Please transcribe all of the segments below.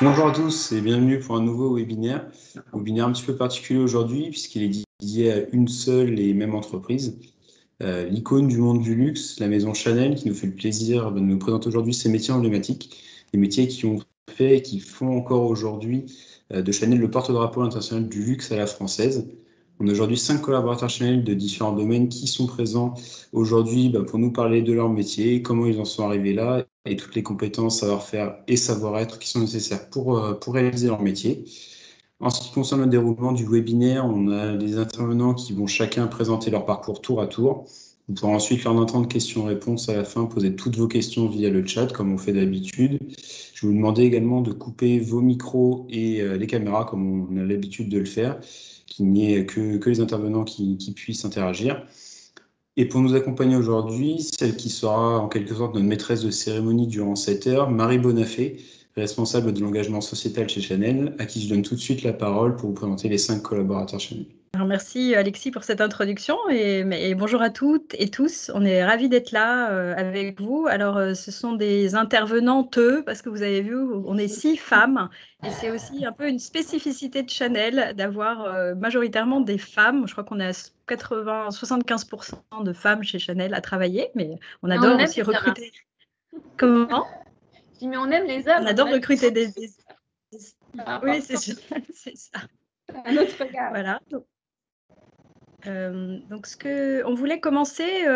Bonjour à tous et bienvenue pour un nouveau webinaire. Webinaire un petit peu particulier aujourd'hui puisqu'il est dédié à une seule et même entreprise, l'icône du monde du luxe, la maison Chanel, qui nous fait le plaisir de nous présenter aujourd'hui ses métiers emblématiques, des métiers qui ont fait et qui font encore aujourd'hui de Chanel le porte-drapeau international du luxe à la française. On a aujourd'hui 5 collaborateurs Chanel de différents domaines qui sont présents aujourd'hui pour nous parler de leur métier, comment ils en sont arrivés là et toutes les compétences, savoir-faire et savoir-être qui sont nécessaires pour réaliser leur métier. En ce qui concerne le déroulement du webinaire, on a les intervenants qui vont chacun présenter leur parcours tour à tour. Vous pourrez ensuite, lors d'un temps de questions-réponses à la fin, poser toutes vos questions via le chat, comme on fait d'habitude. Je vais vous demander également de couper vos micros et les caméras, comme on a l'habitude de le faire, qu'il n'y ait que les intervenants qui puissent interagir. Et pour nous accompagner aujourd'hui, celle qui sera en quelque sorte notre maîtresse de cérémonie durant cette heure, Marie Bonafé, responsable de l'engagement sociétal chez Chanel, à qui je donne tout de suite la parole pour vous présenter les 5 collaborateurs Chanel. Alors merci Alexis pour cette introduction et bonjour à toutes et tous. On est ravis d'être là avec vous. Alors ce sont des intervenantes parce que vous avez vu, on est 6 femmes et c'est aussi un peu une spécificité de Chanel d'avoir majoritairement des femmes. Je crois qu'on est à 75% de femmes chez Chanel à travailler, mais on adore aussi recruter. Comment? Je dis mais on aime les hommes. On adore recruter des... Oui, c'est ça. Un autre regard. Voilà. Donc, on voulait commencer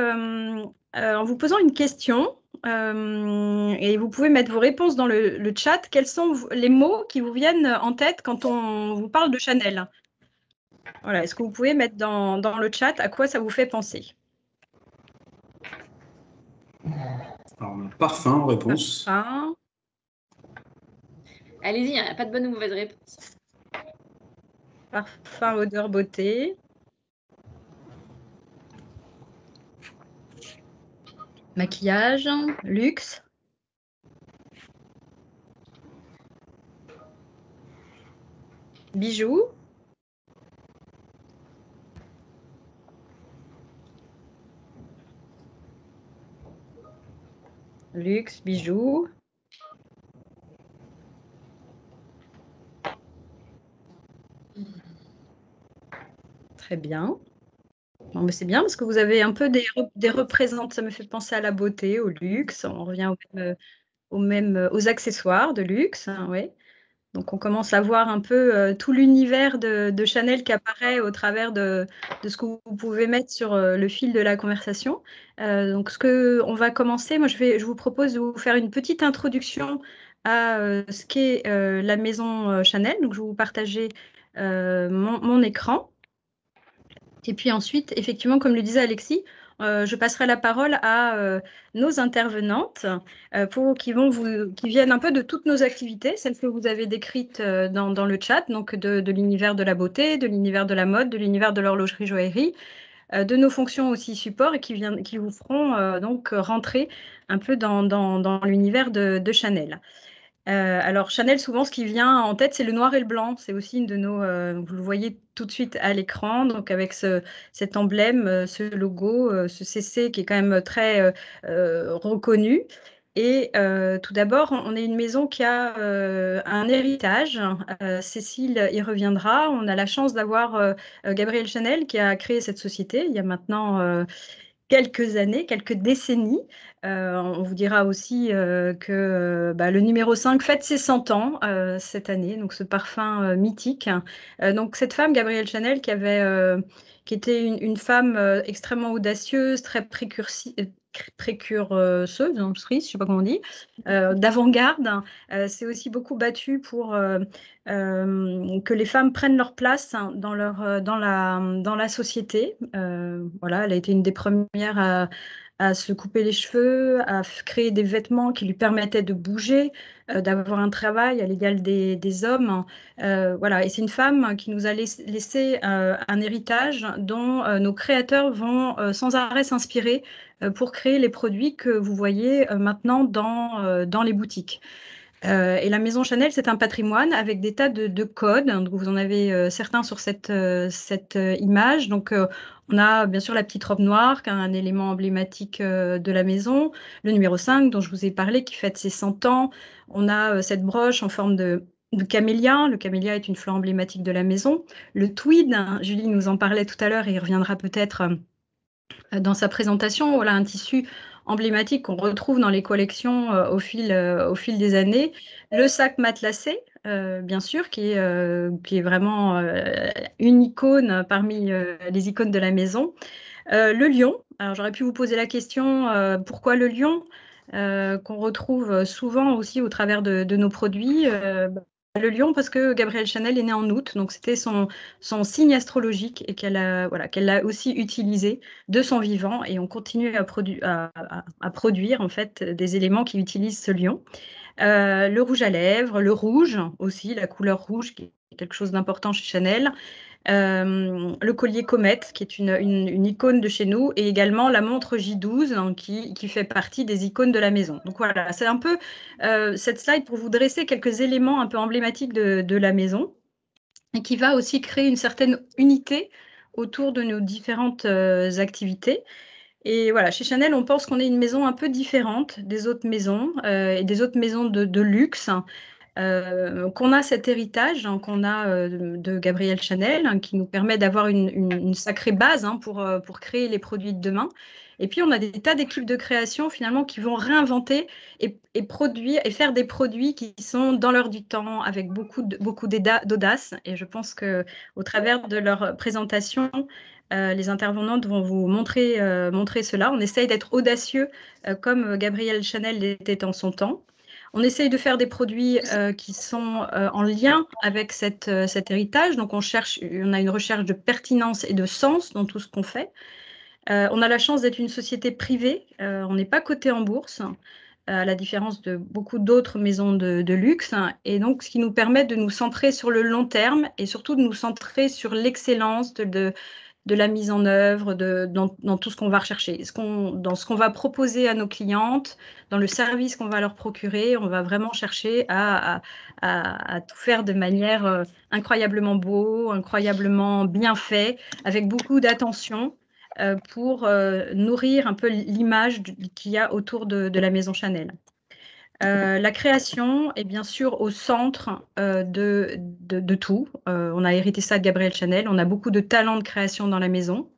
en vous posant une question et vous pouvez mettre vos réponses dans le chat. Quels sont les mots qui vous viennent en tête quand on vous parle de Chanel? Voilà, est-ce que vous pouvez mettre dans le chat à quoi ça vous fait penser? Alors, parfum en réponse. Parfum. Allez-y, il n'y a pas de bonne ou mauvaise réponse. Parfum, odeur, beauté. Maquillage, luxe. Bijoux. Luxe, bijoux. Très bien. Bon, mais c'est bien parce que vous avez un peu des représentants. Ça me fait penser à la beauté, au luxe. On revient aux accessoires de luxe. Hein, ouais. Donc, on commence à voir un peu tout l'univers de Chanel qui apparaît au travers de ce que vous pouvez mettre sur le fil de la conversation. Donc, on va commencer, moi, je vous propose de vous faire une petite introduction à ce qu'est la maison Chanel. Donc, je vais vous partager mon écran. Et puis ensuite, effectivement, comme le disait Alexis, je passerai la parole à nos intervenantes qui viennent un peu de toutes nos activités, celles que vous avez décrites dans le chat, donc de l'univers de la beauté, de l'univers de la mode, de l'univers de l'horlogerie-joaillerie, de nos fonctions aussi support et qui vous feront donc rentrer un peu dans l'univers de Chanel. Alors Chanel, souvent, ce qui vient en tête, c'est le noir et le blanc. C'est aussi une de nos... vous le voyez tout de suite à l'écran, donc avec cet emblème, ce logo, ce CC qui est quand même très reconnu. Et tout d'abord, on est une maison qui a un héritage. Cécile y reviendra. On a la chance d'avoir Gabrielle Chanel qui a créé cette société il y a maintenant quelques années, quelques décennies. On vous dira aussi que le numéro 5 fête ses 100 ans cette année, donc ce parfum mythique. Donc cette femme, Gabrielle Chanel, qui était une femme extrêmement audacieuse, très précurseuse, je ne sais pas comment on dit, d'avant-garde, s'est aussi beaucoup battue pour que les femmes prennent leur place dans la société. Voilà, elle a été une des premières à se couper les cheveux, à créer des vêtements qui lui permettaient de bouger, d'avoir un travail à l'égal des hommes. Voilà, et c'est une femme qui nous a laissé un héritage dont nos créateurs vont sans arrêt s'inspirer pour créer les produits que vous voyez maintenant dans les boutiques. Et la maison Chanel, c'est un patrimoine avec des tas de codes. Donc, vous en avez certains sur cette image. Donc, on a bien sûr la petite robe noire, qui est un élément emblématique de la maison. Le numéro 5, dont je vous ai parlé, qui fête ses 100 ans. On a cette broche en forme Le camélia est une fleur emblématique de la maison. Le tweed, hein, Julie nous en parlait tout à l'heure et il reviendra peut-être dans sa présentation. Voilà un tissu emblématique qu'on retrouve dans les collections au fil des années. Le sac matelassé, bien sûr, qui est vraiment une icône parmi les icônes de la maison. Le lion, alors j'aurais pu vous poser la question, pourquoi le lion, qu'on retrouve souvent aussi au travers de nos produits. Le lion, parce que Gabrielle Chanel est née en août, donc c'était son signe astrologique et qu'elle l'a aussi utilisé de son vivant, et on continue à produire en fait des éléments qui utilisent ce lion. Le rouge à lèvres, le rouge aussi, la couleur rouge qui est quelque chose d'important chez Chanel. Le collier comète, qui est une icône de chez nous, et également la montre J12, hein, qui fait partie des icônes de la maison. Donc voilà, c'est un peu cette slide pour vous dresser quelques éléments un peu emblématiques de la maison, et qui va aussi créer une certaine unité autour de nos différentes activités. Et voilà, chez Chanel, on pense qu'on est une maison un peu différente des autres maisons et des autres maisons de luxe. Qu'on a cet héritage, hein, qu'on a de Gabrielle Chanel, hein, qui nous permet d'avoir une sacrée base, hein, pour créer les produits de demain. Et puis, on a des tas d'équipes de création, finalement, qui vont réinventer et produire et faire des produits qui sont dans l'air du temps, avec beaucoup d'audace. Et je pense qu'au travers de leur présentation, les intervenantes vont vous montrer cela. On essaye d'être audacieux, comme Gabrielle Chanel l'était en son temps. On essaye de faire des produits qui sont en lien avec cet héritage. Donc, on a une recherche de pertinence et de sens dans tout ce qu'on fait. On a la chance d'être une société privée. On n'est pas coté en bourse, à la différence de beaucoup d'autres maisons de luxe. Et donc, ce qui nous permet de nous centrer sur le long terme et surtout de nous centrer sur l'excellence de la mise en œuvre, dans tout ce qu'on va rechercher. Dans ce qu'on va proposer à nos clientes, dans le service qu'on va leur procurer, on va vraiment chercher à tout faire de manière incroyablement beau, incroyablement bien fait, avec beaucoup d'attention pour nourrir un peu l'image qu'il y a autour de la maison Chanel. La création est bien sûr au centre de tout. On a hérité ça de Gabrielle Chanel. On a beaucoup de talent de création dans la maison.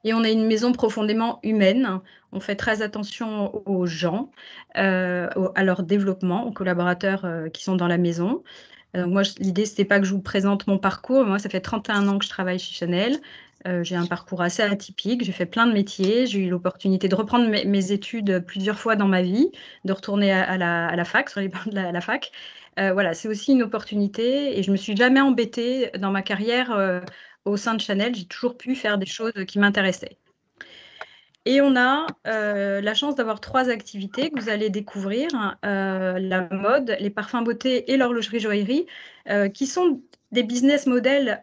Et on est une maison profondément humaine. On fait très attention aux gens, à leur développement, aux collaborateurs qui sont dans la maison. Moi, l'idée, ce n'était pas que je vous présente mon parcours. Moi, ça fait 31 ans que je travaille chez Chanel. J'ai un parcours assez atypique. J'ai fait plein de métiers. J'ai eu l'opportunité de reprendre mes études plusieurs fois dans ma vie, de retourner à la fac, sur les bancs de la fac. Voilà, c'est aussi une opportunité. Et je ne me suis jamais embêtée dans ma carrière au sein de Chanel. J'ai toujours pu faire des choses qui m'intéressaient. Et on a la chance d'avoir 3 activités que vous allez découvrir, la mode, les parfums beauté et l'horlogerie joaillerie, qui sont des business models,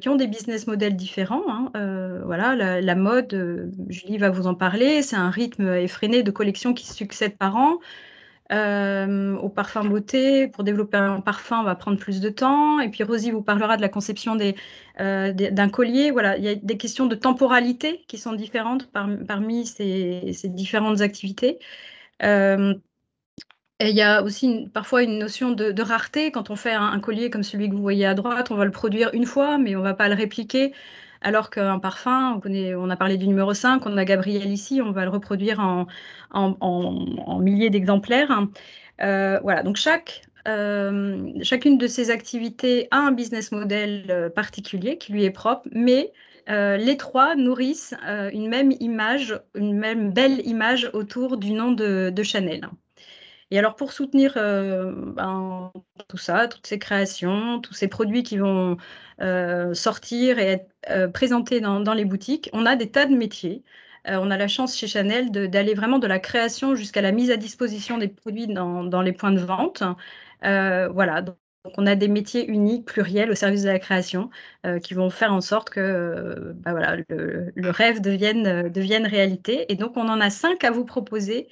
qui ont des business models différents, hein. Voilà, la mode, Julie va vous en parler, c'est un rythme effréné de collections qui se succèdent par an. Au parfum beauté, pour développer un parfum, on va prendre plus de temps. Et puis Rosie vous parlera de la conception d'un collier. Voilà, il y a des questions de temporalité qui sont différentes parmi ces différentes activités. Et il y a aussi parfois une notion de rareté. Quand on fait un collier comme celui que vous voyez à droite, on va le produire une fois, mais on ne va pas le répliquer. Alors qu'un parfum, on a parlé du numéro 5, on a Gabrielle ici, on va le reproduire en milliers d'exemplaires. Voilà, donc chacune de ces activités a un business model particulier qui lui est propre, mais les 3 nourrissent une même image, une même belle image autour du nom de Chanel. Et alors, pour soutenir tout ça, toutes ces créations, tous ces produits qui vont sortir et être présentés dans les boutiques, on a des tas de métiers. On a la chance chez Chanel d'aller vraiment de la création jusqu'à la mise à disposition des produits dans les points de vente. Voilà, donc on a des métiers uniques, pluriels, au service de la création, qui vont faire en sorte que voilà, le rêve devienne réalité. Et donc, on en a 5 à vous proposer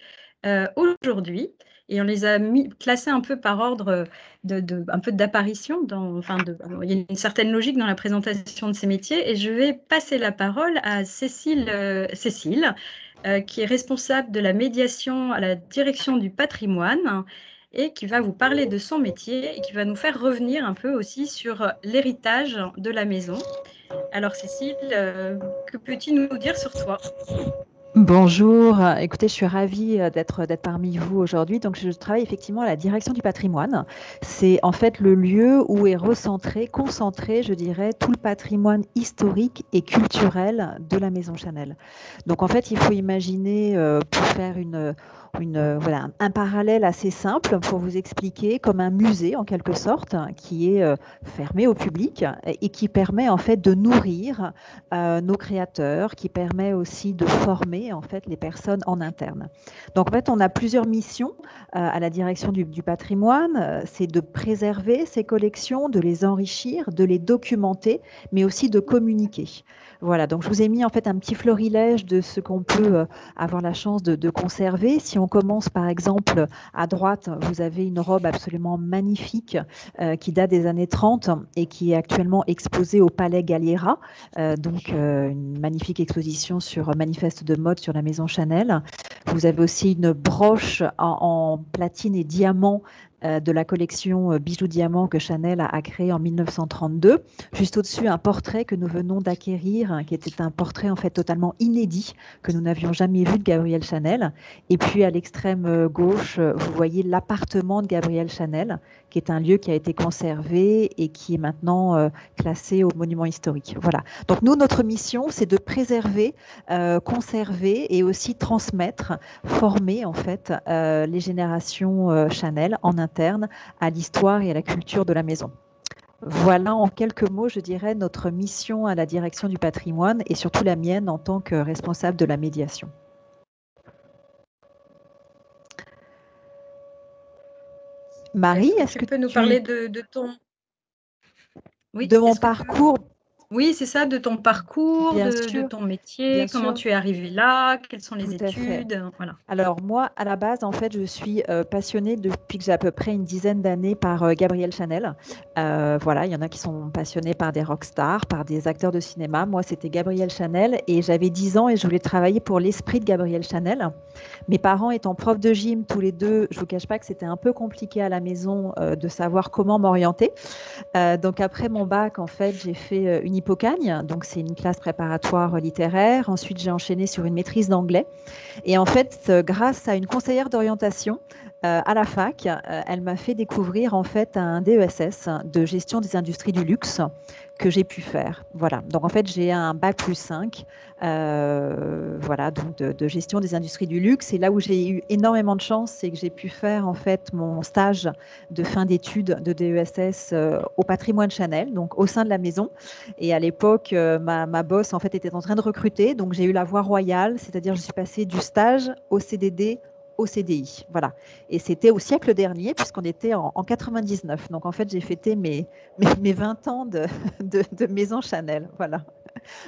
aujourd'hui. Et on les a classés un peu par ordre un peu d'apparition. Il y a une certaine logique dans la présentation de ces métiers. Et je vais passer la parole à Cécile, qui est responsable de la médiation à la direction du patrimoine et qui va vous parler de son métier et qui va nous faire revenir un peu aussi sur l'héritage de la maison. Alors Cécile, que peux-tu nous dire sur toi? Bonjour, écoutez, je suis ravie d'être parmi vous aujourd'hui. Donc, je travaille effectivement à la direction du patrimoine. C'est en fait le lieu où est concentré, je dirais, tout le patrimoine historique et culturel de la Maison Chanel. Donc, en fait, il faut imaginer, pour faire voilà, un parallèle assez simple pour vous expliquer, comme un musée en quelque sorte, qui est fermé au public et qui permet en fait de nourrir nos créateurs, qui permet aussi de former en fait les personnes en interne. Donc en fait, on a plusieurs missions à la direction du patrimoine. C'est de préserver ces collections, de les enrichir, de les documenter, mais aussi de communiquer. Voilà, donc je vous ai mis en fait un petit florilège de ce qu'on peut avoir la chance de conserver. Si on commence par exemple à droite, vous avez une robe absolument magnifique qui date des années 30 et qui est actuellement exposée au Palais Galliera. Donc une magnifique exposition sur manifeste de mode sur la maison Chanel. Vous avez aussi une broche en platine et diamant de la collection bijoux diamants que Chanel a créée en 1932. Juste au-dessus, un portrait que nous venons d'acquérir, qui était un portrait en fait totalement inédit, que nous n'avions jamais vu de Gabrielle Chanel. Et puis à l'extrême gauche, vous voyez l'appartement de Gabrielle Chanel, qui est un lieu qui a été conservé et qui est maintenant classé au monument historique. Voilà. Donc nous, notre mission, c'est de préserver, conserver et aussi transmettre, former en fait les générations Chanel en interne à l'histoire et à la culture de la maison. Voilà en quelques mots, je dirais, notre mission à la direction du patrimoine et surtout la mienne en tant que responsable de la médiation. Marie, est-ce que tu peux nous parler de ton... Oui, de mon parcours? Oui, c'est ça, de ton parcours, Bien de sûr, ton métier, bien comment sûr. tu es arrivée là, quelles sont les Tout à fait. études, voilà. Alors moi, à la base, en fait, je suis passionnée depuis que j'ai à peu près une dizaine d'années par Gabrielle Chanel. Voilà, il y en a qui sont passionnés par des rockstars, par des acteurs de cinéma. Moi, c'était Gabrielle Chanel et j'avais 10 ans et je voulais travailler pour l'esprit de Gabrielle Chanel. Mes parents étant profs de gym tous les deux, je ne vous cache pas que c'était un peu compliqué à la maison de savoir comment m'orienter. Donc après mon bac, en fait, j'ai fait une hypocagne, donc c'est une classe préparatoire littéraire. Ensuite, j'ai enchaîné sur une maîtrise d'anglais. Et en fait, grâce à une conseillère d'orientation à la fac, elle m'a fait découvrir en fait un DESS de gestion des industries du luxe que j'ai pu faire. Voilà. Donc en fait, j'ai un bac plus 5, voilà, donc de gestion des industries du luxe. Et là où j'ai eu énormément de chance, c'est que j'ai pu faire en fait mon stage de fin d'études de DESS au patrimoine Chanel, donc au sein de la maison. Et à l'époque, ma boss en fait était en train de recruter, donc j'ai eu la voie royale, c'est-à-dire je suis passée du stage au CDD au CDI. Voilà. Et c'était au siècle dernier, puisqu'on était en 99. Donc en fait, j'ai fêté mes 20 ans de maison Chanel. Voilà.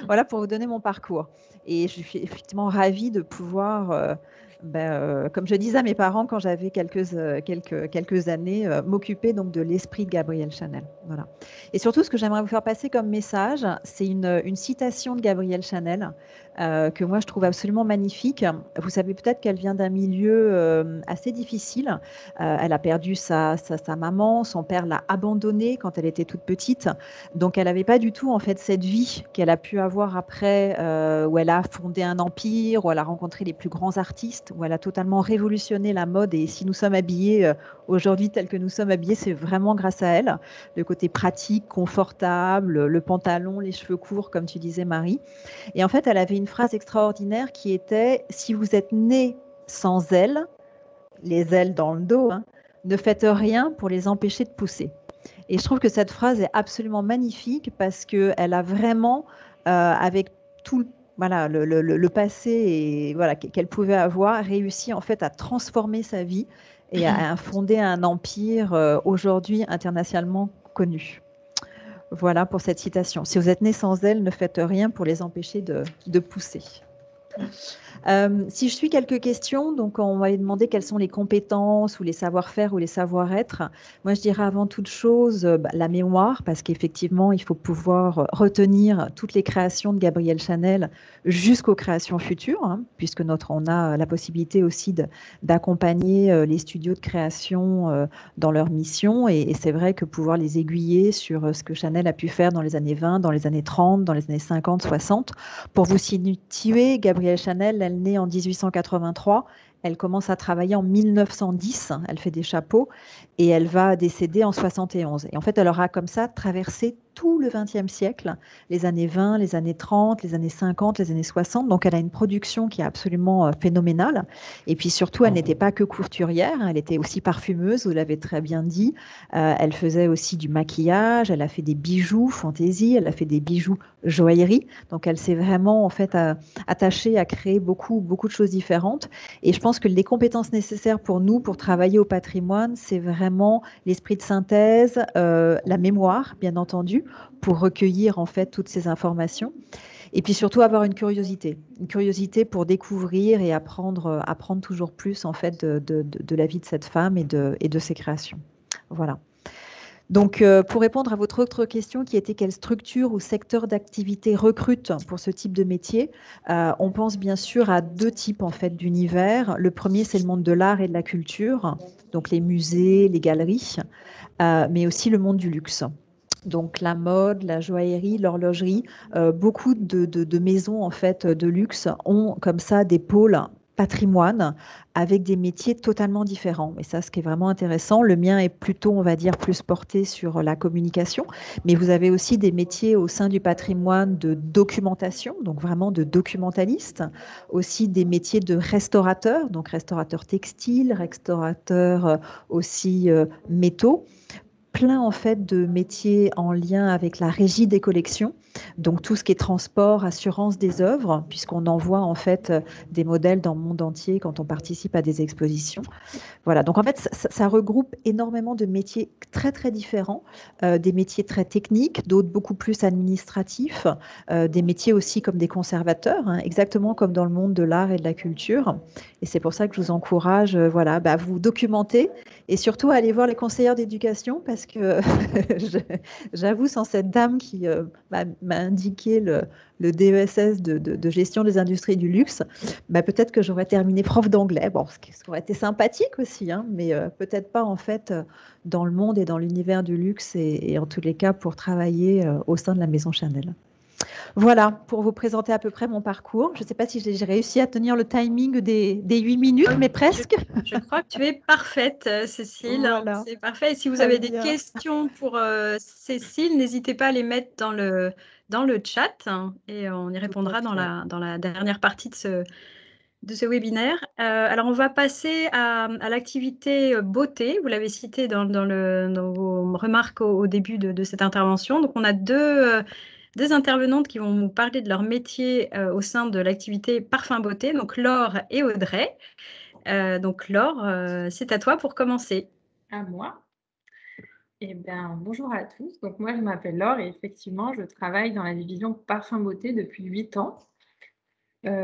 Voilà pour vous donner mon parcours. Et je suis effectivement ravie de pouvoir, comme je disais à mes parents quand j'avais quelques années, m'occuper donc de l'esprit de Gabrielle Chanel. Voilà. Et surtout, ce que j'aimerais vous faire passer comme message, c'est une citation de Gabrielle Chanel que moi je trouve absolument magnifique. Vous savez peut-être qu'elle vient d'un milieu assez difficile. Elle a perdu sa maman, son père l'a abandonnée quand elle était toute petite. Donc elle n'avait pas du tout en fait cette vie qu'elle a pu avoir après, où elle a fondé un empire, où elle a rencontré les plus grands artistes, où elle a totalement révolutionné la mode. Et si nous sommes habillés aujourd'hui tels que nous sommes habillés, c'est vraiment grâce à elle. Le côté pratique, confortable, le pantalon, les cheveux courts, comme tu disais Marie. Et en fait, elle avait une phrase extraordinaire qui était « Si vous êtes né sans ailes, les ailes dans le dos, hein, ne faites rien pour les empêcher de pousser ». Et je trouve que cette phrase est absolument magnifique parce qu'elle a vraiment, avec tout voilà, le passé et, voilà, qu'elle pouvait avoir, réussi en fait à transformer sa vie et à fonder un empire aujourd'hui internationalement connu. Voilà pour cette citation. Si vous êtes né sans ailes, ne faites rien pour les empêcher de pousser. Si je suis quelques questions, donc on va demander quelles sont les compétences ou les savoir-faire ou les savoir-être. Moi, je dirais avant toute chose la mémoire, parce qu'effectivement, il faut pouvoir retenir toutes les créations de Gabrielle Chanel jusqu'aux créations futures, hein, puisque on a la possibilité aussi d'accompagner les studios de création dans leur mission. Et c'est vrai que pouvoir les aiguiller sur ce que Chanel a pu faire dans les années 20, dans les années 30, dans les années 50, 60. Pour vous situer, Gabrielle Chanel, elle naît en 1883. Elle commence à travailler en 1910. Elle fait des chapeaux et elle va décéder en 71. Et en fait, elle aura comme ça traversé tout le XXe siècle, les années 20, les années 30, les années 50, les années 60. Donc, elle a une production qui est absolument phénoménale. Et puis surtout, elle n'était pas que couturière, hein, elle était aussi parfumeuse, vous l'avez très bien dit. Elle faisait aussi du maquillage, elle a fait des bijoux fantaisie, elle a fait des bijoux joaillerie. Donc, elle s'est vraiment en fait attachée à créer beaucoup, beaucoup de choses différentes. Et je pense que les compétences nécessaires pour nous, pour travailler au patrimoine, c'est vraiment l'esprit de synthèse, la mémoire, bien entendu, pour recueillir en fait toutes ces informations. Et puis surtout avoir une curiosité pour découvrir et apprendre toujours plus en fait de la vie de cette femme et de ses créations. Voilà. Donc, pour répondre à votre autre question qui était quelle structure ou secteur d'activité recrute pour ce type de métier, on pense bien sûr à deux types en fait d'univers. Le premier, c'est le monde de l'art et de la culture, donc les musées, les galeries, mais aussi le monde du luxe. Donc la mode, la joaillerie, l'horlogerie, beaucoup de maisons en fait de luxe ont comme ça des pôles patrimoine avec des métiers totalement différents. Et ça, ce qui est vraiment intéressant, le mien est plutôt, on va dire, plus porté sur la communication, mais vous avez aussi des métiers au sein du patrimoine de documentation, donc vraiment de documentaliste, aussi des métiers de restaurateur, donc restaurateur textile, restaurateur aussi métaux, plein en fait de métiers en lien avec la régie des collections, donc tout ce qui est transport, assurance des œuvres, puisqu'on envoie en fait des modèles dans le monde entier quand on participe à des expositions. Voilà, donc en fait, ça regroupe énormément de métiers très très différents, des métiers très techniques, d'autres beaucoup plus administratifs, des métiers aussi comme des conservateurs, hein, exactement comme dans le monde de l'art et de la culture. Et c'est pour ça que je vous encourage, voilà, à vous documenter et surtout à aller voir les conseillères d'éducation parce que j'avoue, sans cette dame qui m'a indiqué le DESS de gestion des industries du luxe, peut-être que j'aurais terminé prof d'anglais, bon, ce qui aurait été sympathique aussi, hein, mais peut-être pas en fait dans le monde et dans l'univers du luxe et en tous les cas pour travailler au sein de la maison Chanel. Voilà, pour vous présenter à peu près mon parcours. Je ne sais pas si j'ai réussi à tenir le timing des 8 minutes, mais presque. Je crois que tu es parfaite, Cécile. Voilà. C'est parfait. Et si vous Très avez bien. des questions pour Cécile, n'hésitez pas à les mettre dans le chat hein, et on y répondra dans la dernière partie de ce webinaire. Alors, on va passer à l'activité beauté. Vous l'avez cité dans vos remarques au début de cette intervention. Donc, on a deux intervenantes qui vont nous parler de leur métier au sein de l'activité parfum beauté, donc Laure et Audrey. Donc Laure, c'est à toi pour commencer. À moi. Eh bien, bonjour à tous. Donc moi, je m'appelle Laure et effectivement, je travaille dans la division parfum beauté depuis 8 ans.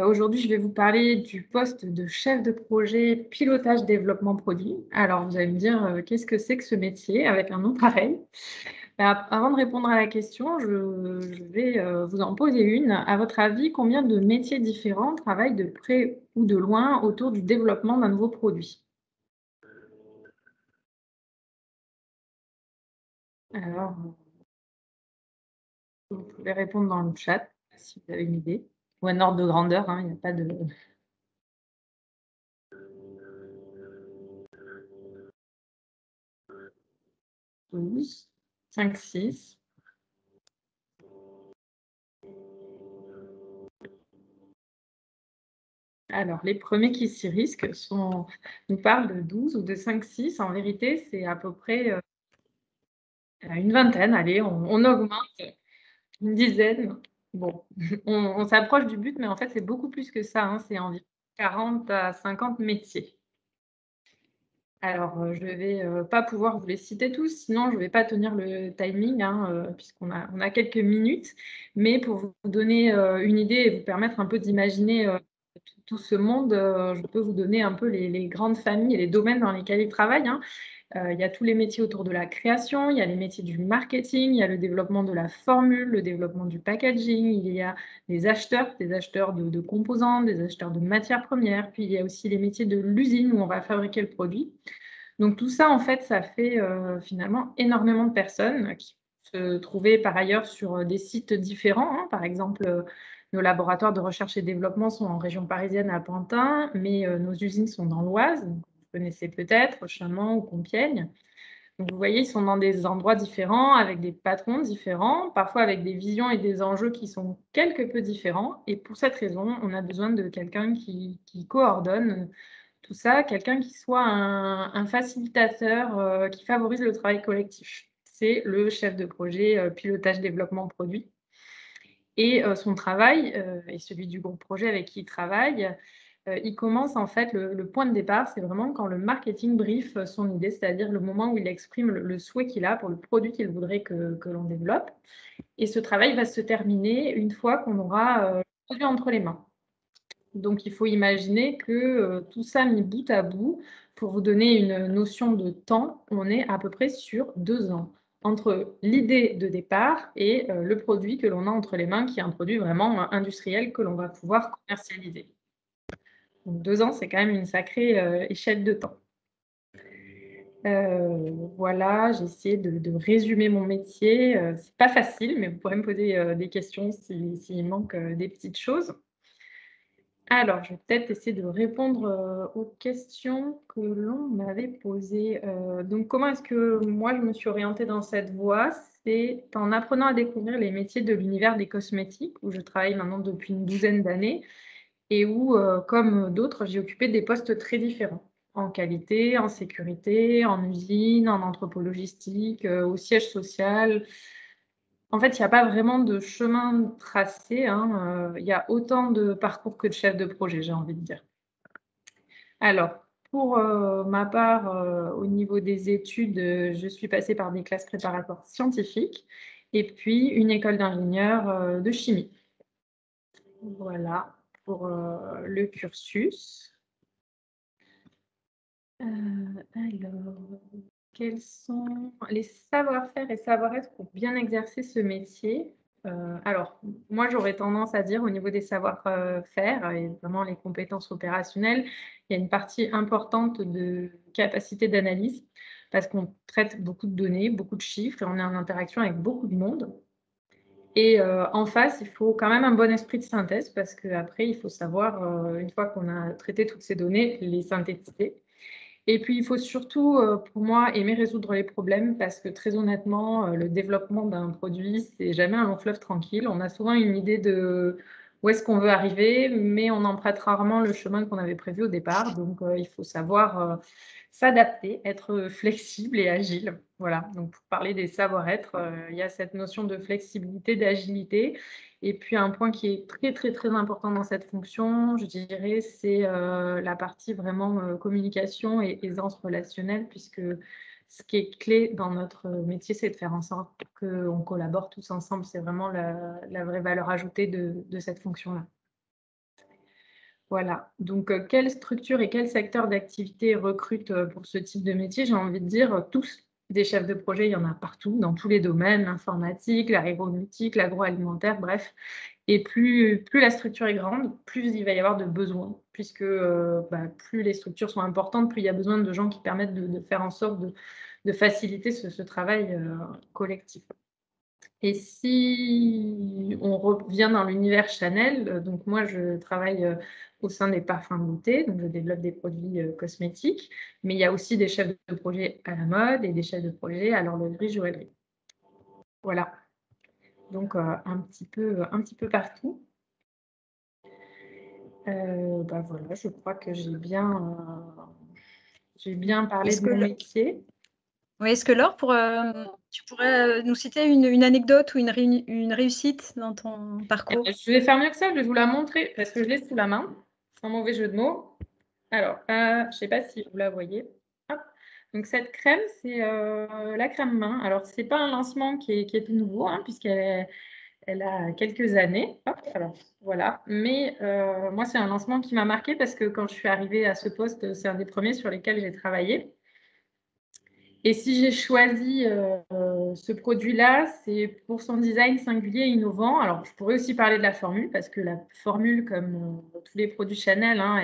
Aujourd'hui, je vais vous parler du poste de chef de projet pilotage développement produit. Alors, vous allez me dire, qu'est-ce que c'est que ce métier avec un nom pareil? Avant de répondre à la question, je vais vous en poser une. À votre avis, combien de métiers différents travaillent de près ou de loin autour du développement d'un nouveau produit? Alors, vous pouvez répondre dans le chat si vous avez une idée. Ou un ordre de grandeur, hein, il n'y a pas de... 12, 5, 6. Alors, les premiers qui s'y risquent nous parlent de 12 ou de 5, 6. En vérité, c'est à peu près une vingtaine. Allez, on augmente, une dizaine. Bon, on s'approche du but, mais en fait, c'est beaucoup plus que ça, hein. C'est environ 40 à 50 métiers. Alors, je ne vais pas pouvoir vous les citer tous, sinon je ne vais pas tenir le timing, hein, puisqu'on a quelques minutes. Mais pour vous donner une idée et vous permettre un peu d'imaginer tout ce monde, je peux vous donner un peu les grandes familles et les domaines dans lesquels ils travaillent, hein. Il y a tous les métiers autour de la création, il y a les métiers du marketing, il y a le développement de la formule, le développement du packaging, il y a des acheteurs de composants, des acheteurs de matières premières, puis il y a aussi les métiers de l'usine où on va fabriquer le produit. Donc tout ça, en fait, ça fait, finalement énormément de personnes qui se trouver par ailleurs sur, des sites différents, hein. Par exemple, nos laboratoires de recherche et développement sont en région parisienne à Pantin, mais, nos usines sont dans l'Oise, donc vous connaissez peut-être, Chamant ou Compiègne. Donc vous voyez, ils sont dans des endroits différents, avec des patrons différents, parfois avec des visions et des enjeux qui sont quelque peu différents et pour cette raison, on a besoin de quelqu'un qui coordonne, tout ça, quelqu'un qui soit un facilitateur, qui favorise le travail collectif. C'est le chef de projet, pilotage développement produit et son travail, et celui du groupe projet avec qui il travaille, il commence en fait le point de départ, c'est vraiment quand le marketing brief son idée, c'est-à-dire le moment où il exprime le souhait qu'il a pour le produit qu'il voudrait que l'on développe et ce travail va se terminer une fois qu'on aura, le produit entre les mains. Donc il faut imaginer que, tout ça mis bout à bout, pour vous donner une notion de temps, on est à peu près sur 2 ans, entre l'idée de départ et le produit que l'on a entre les mains, qui est un produit vraiment, industriel que l'on va pouvoir commercialiser. Donc 2 ans, c'est quand même une sacrée, échelle de temps. Voilà, j'ai essayé de résumer mon métier, c'est pas facile, mais vous pourrez me poser, des questions s'il manque, des petites choses. Alors, je vais peut-être essayer de répondre, aux questions que l'on m'avait posées. Donc comment est-ce que moi je me suis orientée dans cette voie? C'est en apprenant à découvrir les métiers de l'univers des cosmétiques, où je travaille maintenant depuis une douzaine d'années et où, comme d'autres, j'ai occupé des postes très différents. En qualité, en sécurité, en usine, en entrepôt-logistique, au siège social. En fait, il y a pas vraiment de chemin tracé, hein, il y a autant de parcours que de chefs de projet, j'ai envie de dire. Alors, pour, ma part, au niveau des études, je suis passée par des classes préparatoires scientifiques et puis une école d'ingénieur, de chimie. Voilà pour, le cursus. Alors, quels sont les savoir-faire et savoir-être pour bien exercer ce métier? Alors, moi, j'aurais tendance à dire au niveau des savoir-faire et vraiment les compétences opérationnelles, il y a une partie importante de capacité d'analyse parce qu'on traite beaucoup de données, beaucoup de chiffres et on est en interaction avec beaucoup de monde et en face, il faut quand même un bon esprit de synthèse parce qu'après, il faut savoir, une fois qu'on a traité toutes ces données, les synthétiser et puis, il faut surtout, pour moi, aimer résoudre les problèmes parce que très honnêtement, le développement d'un produit, c'est jamais un long fleuve tranquille. On a souvent une idée de où est-ce qu'on veut arriver, mais on emprunte rarement le chemin qu'on avait prévu au départ. Donc, il faut savoir, s'adapter, être flexible et agile. Voilà, donc pour parler des savoir-être, il y a cette notion de flexibilité, d'agilité et puis un point qui est très, très, très important dans cette fonction, je dirais, c'est, la partie vraiment, communication et aisance relationnelle puisque ce qui est clé dans notre métier, c'est de faire en sorte qu'on collabore tous ensemble. C'est vraiment la vraie valeur ajoutée de cette fonction-là. Voilà, donc quelle structure et quel secteur d'activité recrutent, pour ce type de métier? J'ai envie de dire, tous. Des chefs de projet, il y en a partout, dans tous les domaines, l'informatique, l'aéronautique, l'agroalimentaire, bref et plus la structure est grande, plus il va y avoir de besoins puisque, plus les structures sont importantes, plus il y a besoin de gens qui permettent de faire en sorte de faciliter ce travail, collectif. Et si on revient dans l'univers Chanel, donc moi je travaille, au sein des parfums de beauté, donc je développe des produits, cosmétiques, mais il y a aussi des chefs de projet à la mode et des chefs de projet à l'horlogerie, joaillerie. Voilà, donc un petit peu partout. Voilà, je crois que j'ai bien parlé Est-ce de que mon le métier. oui, est-ce que Laure, tu pourrais, nous citer une anecdote ou une réussite dans ton parcours? Je vais faire mieux que ça, je vais vous la montrer parce que je l'ai sous la main, sans mauvais jeu de mots. Alors, je ne sais pas si vous la voyez. Hop. Donc cette crème, c'est, la crème main. Alors c'est pas un lancement qui est tout nouveau, hein, puisqu'elle Elle a quelques années. Hop, alors voilà. Mais moi, c'est un lancement qui m'a marquée parce que quand je suis arrivée à ce poste, c'est un des premiers sur lesquels j'ai travaillé. Et si j'ai choisi ce produit-là, c'est pour son design singulier et innovant. Alors, je pourrais aussi parler de la formule, parce que la formule, comme tous les produits Chanel, hein,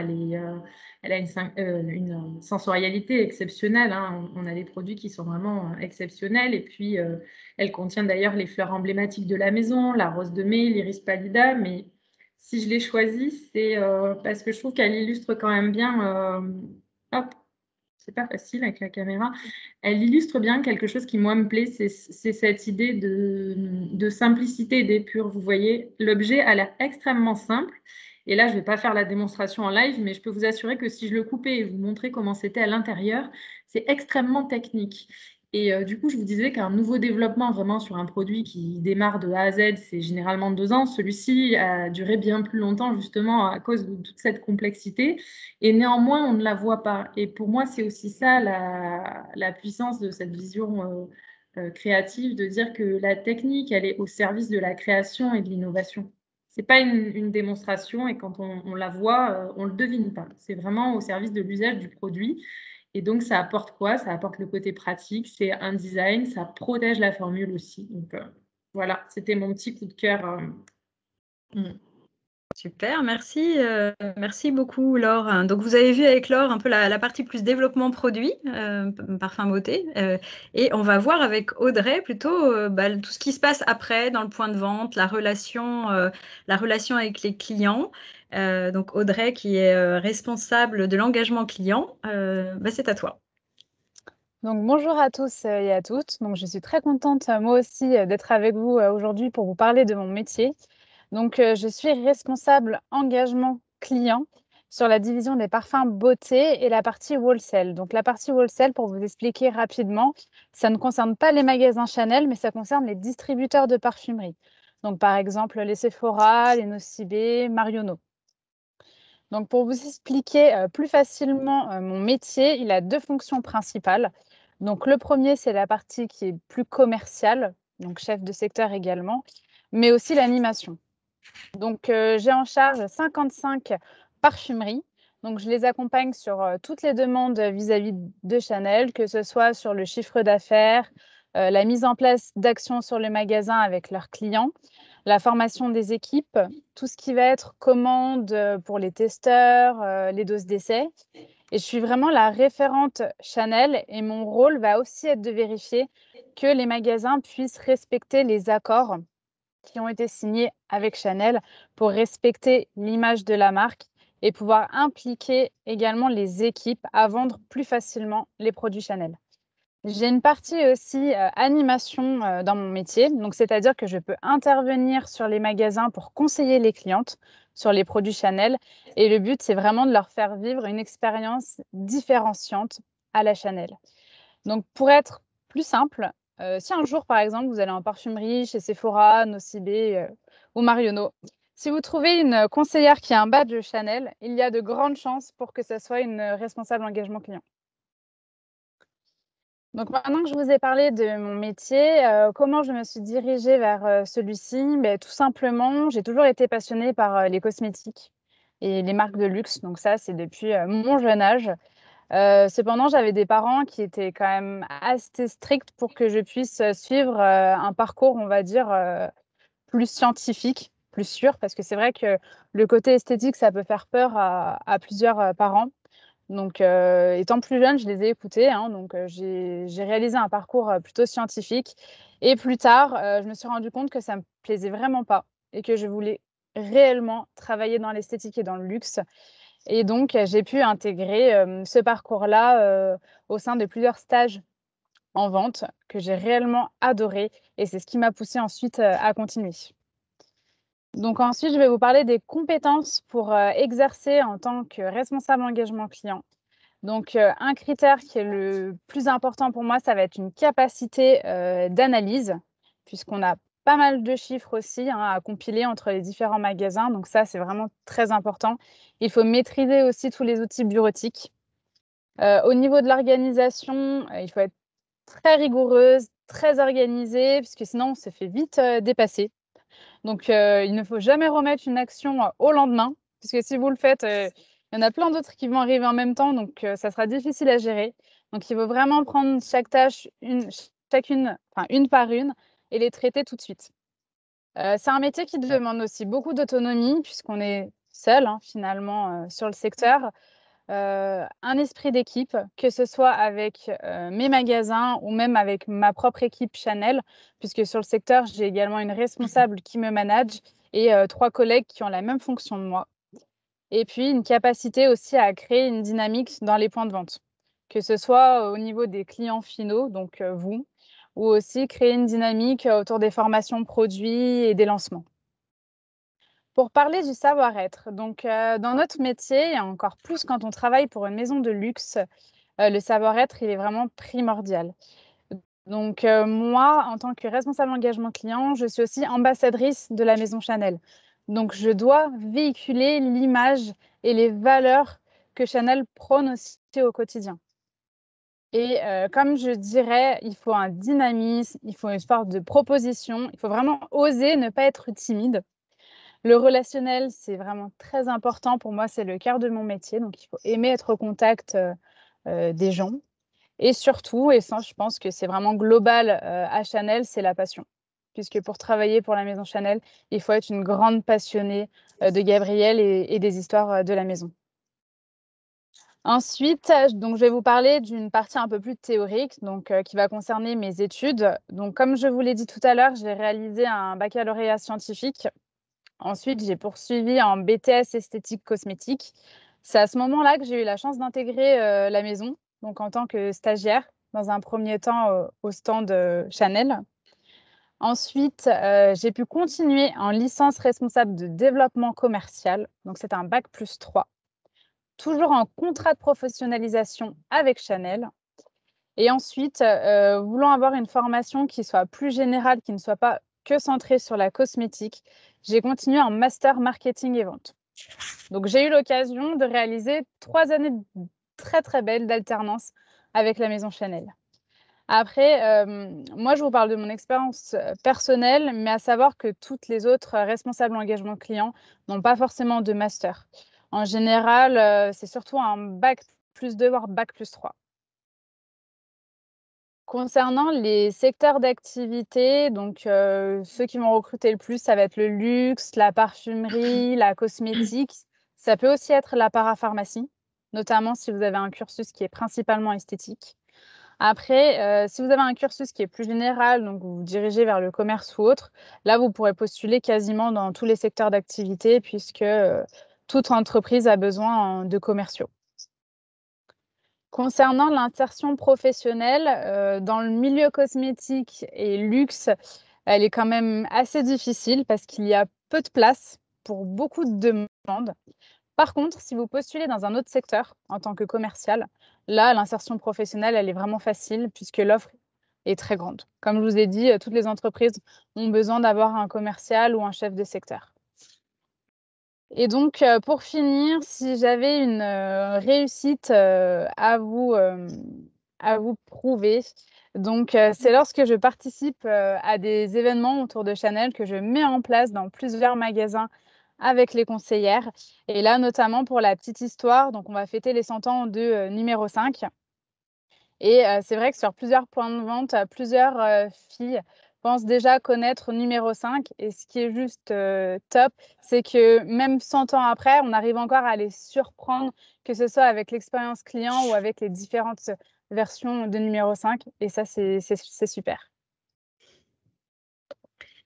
elle a une sensorialité exceptionnelle. Hein. On a des produits qui sont vraiment exceptionnels. Et puis, elle contient d'ailleurs les fleurs emblématiques de la maison, la rose de mai, l'iris pallida. Mais si je l'ai choisie, c'est parce que je trouve qu'elle illustre quand même bien... hop, c'est pas facile avec la caméra. Elle illustre bien quelque chose qui, moi, me plaît, c'est cette idée de simplicité et d'épure. Vous voyez, l'objet a l'air extrêmement simple. Et là, je ne vais pas faire la démonstration en live, mais je peux vous assurer que si je le coupais et vous montrais comment c'était à l'intérieur, c'est extrêmement technique. Et du coup, je vous disais qu'un nouveau développement vraiment sur un produit qui démarre de A à Z, c'est généralement 2 ans. Celui-ci a duré bien plus longtemps, justement, à cause de toute cette complexité. Et néanmoins, on ne la voit pas. Et pour moi, c'est aussi ça la puissance de cette vision créative, de dire que la technique, elle est au service de la création et de l'innovation. Ce n'est pas une démonstration et quand on la voit, on ne le devine pas. C'est vraiment au service de l'usage du produit. Et donc, ça apporte quoi? Ça apporte le côté pratique, c'est un design, ça protège la formule aussi. Donc, voilà, c'était mon petit coup de cœur. Super, merci beaucoup Laure. Donc vous avez vu avec Laure un peu la partie plus développement produit, parfum beauté, et on va voir avec Audrey plutôt tout ce qui se passe après dans le point de vente, la relation avec les clients. Donc Audrey qui est responsable de l'engagement client, c'est à toi. Donc bonjour à tous et à toutes. Donc je suis très contente moi aussi d'être avec vous aujourd'hui pour vous parler de mon métier. Donc je suis responsable engagement client sur la division des parfums beauté et la partie wholesale. Donc la partie wholesale, pour vous expliquer rapidement, ça ne concerne pas les magasins Chanel, mais ça concerne les distributeurs de parfumerie. Donc par exemple les Sephora, les Nocibé, Marionneau. Donc pour vous expliquer plus facilement mon métier, il a 2 fonctions principales. Donc le premier, c'est la partie qui est plus commerciale, donc chef de secteur également, mais aussi l'animation. Donc j'ai en charge 55 parfumeries. Donc je les accompagne sur toutes les demandes vis-à-vis de Chanel, que ce soit sur le chiffre d'affaires, la mise en place d'actions sur le magasin avec leurs clients, la formation des équipes, tout ce qui va être commande pour les testeurs, les doses d'essai. Et je suis vraiment la référente Chanel et mon rôle va aussi être de vérifier que les magasins puissent respecter les accords qui ont été signés avec Chanel pour respecter l'image de la marque et pouvoir impliquer également les équipes à vendre plus facilement les produits Chanel. J'ai une partie aussi animation dans mon métier, donc c'est-à-dire que je peux intervenir sur les magasins pour conseiller les clientes sur les produits Chanel et le but, c'est vraiment de leur faire vivre une expérience différenciante à la Chanel. Donc pour être plus simple, si un jour, par exemple, vous allez en parfumerie chez Sephora, Nocibé ou Marionneau, si vous trouvez une conseillère qui a un badge Chanel, il y a de grandes chances pour que ce soit une responsable engagement client. Donc maintenant que je vous ai parlé de mon métier, comment je me suis dirigée vers celui-ci? Tout simplement, j'ai toujours été passionnée par les cosmétiques et les marques de luxe. Donc ça, c'est depuis mon jeune âge. Cependant, j'avais des parents qui étaient quand même assez stricts pour que je puisse suivre un parcours, on va dire, plus scientifique, plus sûr, parce que c'est vrai que le côté esthétique, ça peut faire peur à plusieurs parents. Donc, étant plus jeune, je les ai écoutés, hein, donc j'ai réalisé un parcours plutôt scientifique et plus tard, je me suis rendu compte que ça me plaisait vraiment pas et que je voulais réellement travailler dans l'esthétique et dans le luxe et donc j'ai pu intégrer, ce parcours-là, au sein de plusieurs stages en vente que j'ai réellement adoré et c'est ce qui m'a poussée ensuite, à continuer. Donc ensuite, je vais vous parler des compétences pour, exercer en tant que responsable engagement client. Donc, un critère qui est le plus important pour moi, ça va être une capacité, d'analyse, puisqu'on a pas mal de chiffres aussi, hein, à compiler entre les différents magasins. Donc ça, c'est vraiment très important. Il faut maîtriser aussi tous les outils bureautiques. Au niveau de l'organisation, il faut être très rigoureuse, très organisée, puisque sinon on se fait vite, dépasser. Donc, il ne faut jamais remettre une action au lendemain, puisque si vous le faites, il y en a plein d'autres qui vont arriver en même temps, donc ça sera difficile à gérer. Donc, il faut vraiment prendre chaque tâche, une par une, et les traiter tout de suite. C'est un métier qui demande aussi beaucoup d'autonomie, puisqu'on est seul, hein, finalement, sur le secteur. Un esprit d'équipe, que ce soit avec mes magasins ou même avec ma propre équipe Chanel, puisque sur le secteur, j'ai également une responsable qui me manage et 3 collègues qui ont la même fonction que moi. Et puis une capacité aussi à créer une dynamique dans les points de vente, que ce soit au niveau des clients finaux, donc vous, ou aussi créer une dynamique autour des formations produits et des lancements. Pour parler du savoir-être, donc dans notre métier et encore plus quand on travaille pour une maison de luxe, le savoir-être, il est vraiment primordial. Donc moi, en tant que responsable engagement client, je suis aussi ambassadrice de la maison Chanel. Donc je dois véhiculer l'image et les valeurs que Chanel prône aussi au quotidien. Et comme je dirais, il faut un dynamisme, il faut une force de proposition, il faut vraiment oser ne pas être timide. Le relationnel, c'est vraiment très important. Pour moi, c'est le cœur de mon métier, donc il faut aimer être au contact, des gens et surtout et ça, je pense que c'est vraiment global, à Chanel, c'est la passion. Puisque pour travailler pour la maison Chanel, il faut être une grande passionnée, de Gabrielle et des histoires, de la maison. Ensuite, donc je vais vous parler d'une partie un peu plus théorique, donc qui va concerner mes études. Donc comme je vous l'ai dit tout à l'heure, j'ai réalisé un baccalauréat scientifique. Ensuite, j'ai poursuivi en BTS esthétique cosmétique. C'est à ce moment-là que j'ai eu la chance d'intégrer, la maison, donc en tant que stagiaire, dans un premier temps, au stand, Chanel. Ensuite, j'ai pu continuer en licence responsable de développement commercial, donc c'est un bac+3, toujours en contrat de professionnalisation avec Chanel. Et ensuite, voulant avoir une formation qui soit plus générale, qui ne soit pas que centrée sur la cosmétique, j'ai continué en master marketing et vente. Donc j'ai eu l'occasion de réaliser 3 années très, très belles d'alternance avec la maison Chanel. Après, moi je vous parle de mon expérience, personnelle, mais à savoir que toutes les autres responsables engagement client n'ont pas forcément de master. En général, c'est surtout un bac+2 voire bac+3. Concernant les secteurs d'activité, donc ceux qui vont recruter le plus, ça va être le luxe, la parfumerie, la cosmétique. Ça peut aussi être la parapharmacie, notamment si vous avez un cursus qui est principalement esthétique. Après, si vous avez un cursus qui est plus général, donc vous vous dirigez vers le commerce ou autre, là, vous pourrez postuler quasiment dans tous les secteurs d'activité puisque, toute entreprise a besoin, de commerciaux. Concernant l'insertion professionnelle, dans le milieu cosmétique et luxe, elle est quand même assez difficile parce qu'il y a peu de place pour beaucoup de demandes. Par contre, si vous postulez dans un autre secteur en tant que commercial, là, l'insertion professionnelle, elle est vraiment facile puisque l'offre est très grande. Comme je vous ai dit, toutes les entreprises ont besoin d'avoir un commercial ou un chef de secteur. Et donc, pour finir, si j'avais une, réussite, à vous prouver, donc, c'est lorsque je participe, à des événements autour de Chanel que je mets en place dans plusieurs magasins avec les conseillères et là, notamment pour la petite histoire, donc on va fêter les 100 ans de, numéro 5. Et c'est vrai que sur plusieurs points de vente, plusieurs, filles pensent déjà connaître numéro 5 et ce qui est juste, top, c'est que même 100 ans après, on arrive encore à les surprendre, que ce soit avec l'expérience client ou avec les différentes versions de numéro 5 et ça, c'est super.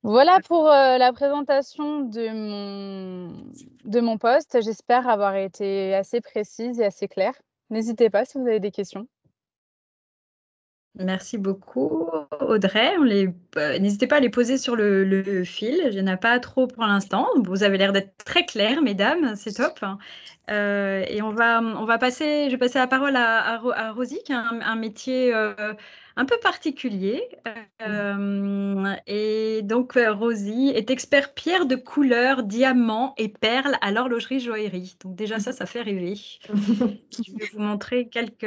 Voilà pour, la présentation de mon poste. J'espère avoir été assez précise et assez claire. N'hésitez pas si vous avez des questions. Merci beaucoup, Audrey. N'hésitez pas à les poser sur le fil. Il n'y en a pas trop pour l'instant. Vous avez l'air d'être très claires, mesdames. C'est top. Et je vais passer la parole à Rosie, qui a un métier un peu particulier. Et donc, Rosie est expert pierre de couleur, diamants et perles à l'horlogerie joaillerie. Donc déjà, ça fait rêver. Je vais vous montrer quelques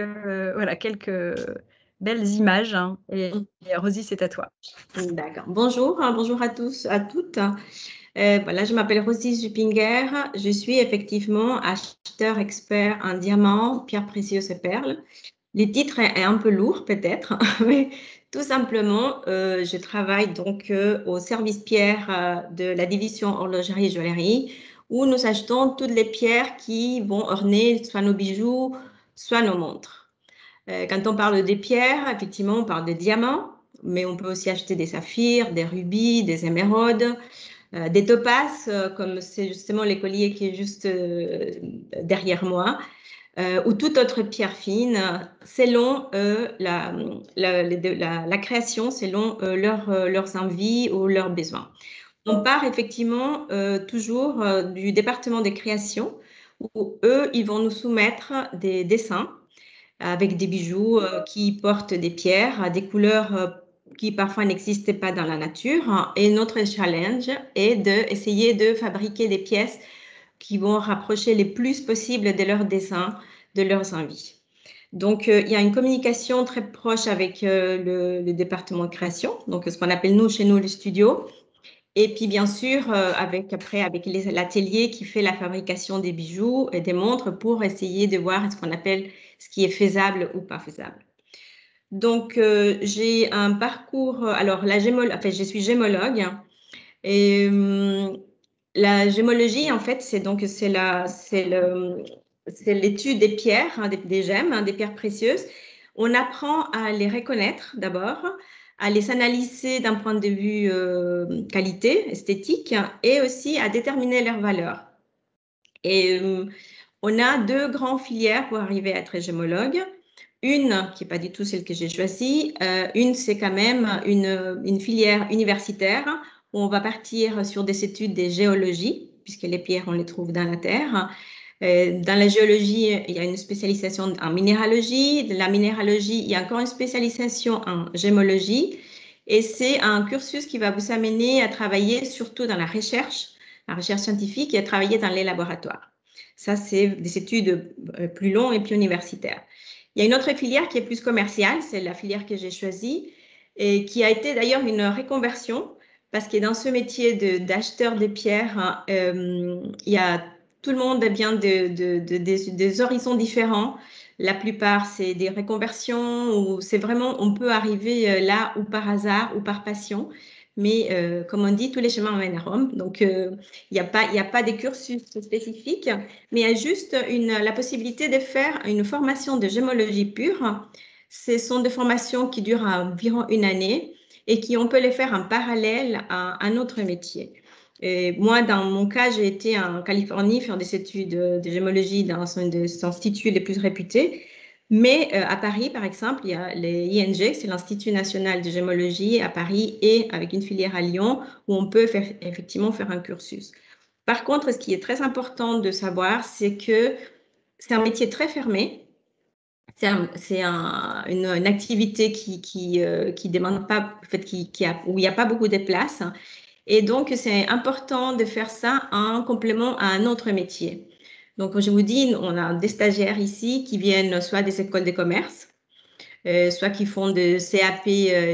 belles images, hein. Et Rosie, c'est à toi. D'accord. Bonjour, bonjour à tous, à toutes. Voilà, je m'appelle Rosie Zupinger. Je suis effectivement acheteur expert en diamants, pierres précieuses et perles. Le titre est un peu lourd peut-être, mais tout simplement, je travaille donc au service pierre de la division horlogerie et joaillerie, où nous achetons toutes les pierres qui vont orner soit nos bijoux, soit nos montres. Quand on parle des pierres, effectivement, on parle de diamants, mais on peut aussi acheter des saphirs, des rubis, des émeraudes, des topazes, comme c'est justement les colliers qui est juste derrière moi, ou toute autre pierre fine, selon la création, selon leurs envies ou leurs besoins. On part effectivement toujours du département des créations, où eux, ils vont nous soumettre des dessins avec des bijoux qui portent des pierres à des couleurs qui parfois n'existaient pas dans la nature. Et notre challenge est d'essayer de fabriquer des pièces qui vont rapprocher le plus possible de leurs dessins, de leurs envies. Donc, il y a une communication très proche avec le département de création, donc ce qu'on appelle chez nous le studio. Et puis, bien sûr, avec l'atelier qui fait la fabrication des bijoux et des montres pour essayer de voir ce qui est faisable ou pas faisable. Donc, j'ai un parcours. Alors, je suis gémologue. Et la gémologie, en fait, c'est l'étude des pierres, hein, des gemmes, hein, des pierres précieuses. On apprend à les reconnaître d'abord, à les analyser d'un point de vue qualité, esthétique, et aussi à déterminer leur valeur. Et on a deux grandes filières pour arriver à être gémologue. Une, qui n'est pas du tout celle que j'ai choisie, une, c'est quand même une filière universitaire où on va partir sur des études de géologie, puisque les pierres, on les trouve dans la terre. Dans la géologie, il y a une spécialisation en minéralogie. De la minéralogie, il y a encore une spécialisation en gémologie. Et c'est un cursus qui va vous amener à travailler surtout dans la recherche scientifique et à travailler dans les laboratoires. Ça, c'est des études plus longues et plus universitaires. Il y a une autre filière qui est plus commerciale, c'est la filière que j'ai choisie et qui a été d'ailleurs une reconversion parce que dans ce métier d'acheteur de pierres, il y a tout le monde vient des horizons différents. La plupart, c'est des reconversions où c'est vraiment, on peut arriver là ou par hasard ou par passion. Mais comme on dit, tous les chemins mènent à Rome. Donc, il n'y a pas des cursus spécifiques, mais il y a juste la possibilité de faire une formation de gémologie pure. Ce sont des formations qui durent environ une année et on peut les faire en parallèle à un autre métier. Et moi, dans mon cas, j'ai été en Californie faire des études de gémologie dans un des instituts les plus réputés. Mais à Paris, par exemple, il y a l'ING, c'est l'Institut national de gémologie à Paris et avec une filière à Lyon où on peut effectivement faire un cursus. Par contre, ce qui est très important de savoir, c'est que c'est un métier très fermé. C'est une activité qui demande pas, en fait, où il n'y a pas beaucoup de place. Et donc, c'est important de faire ça en complément à un autre métier. Donc, comme je vous dis, on a des stagiaires ici qui viennent soit des écoles de commerce, soit qui font des CAP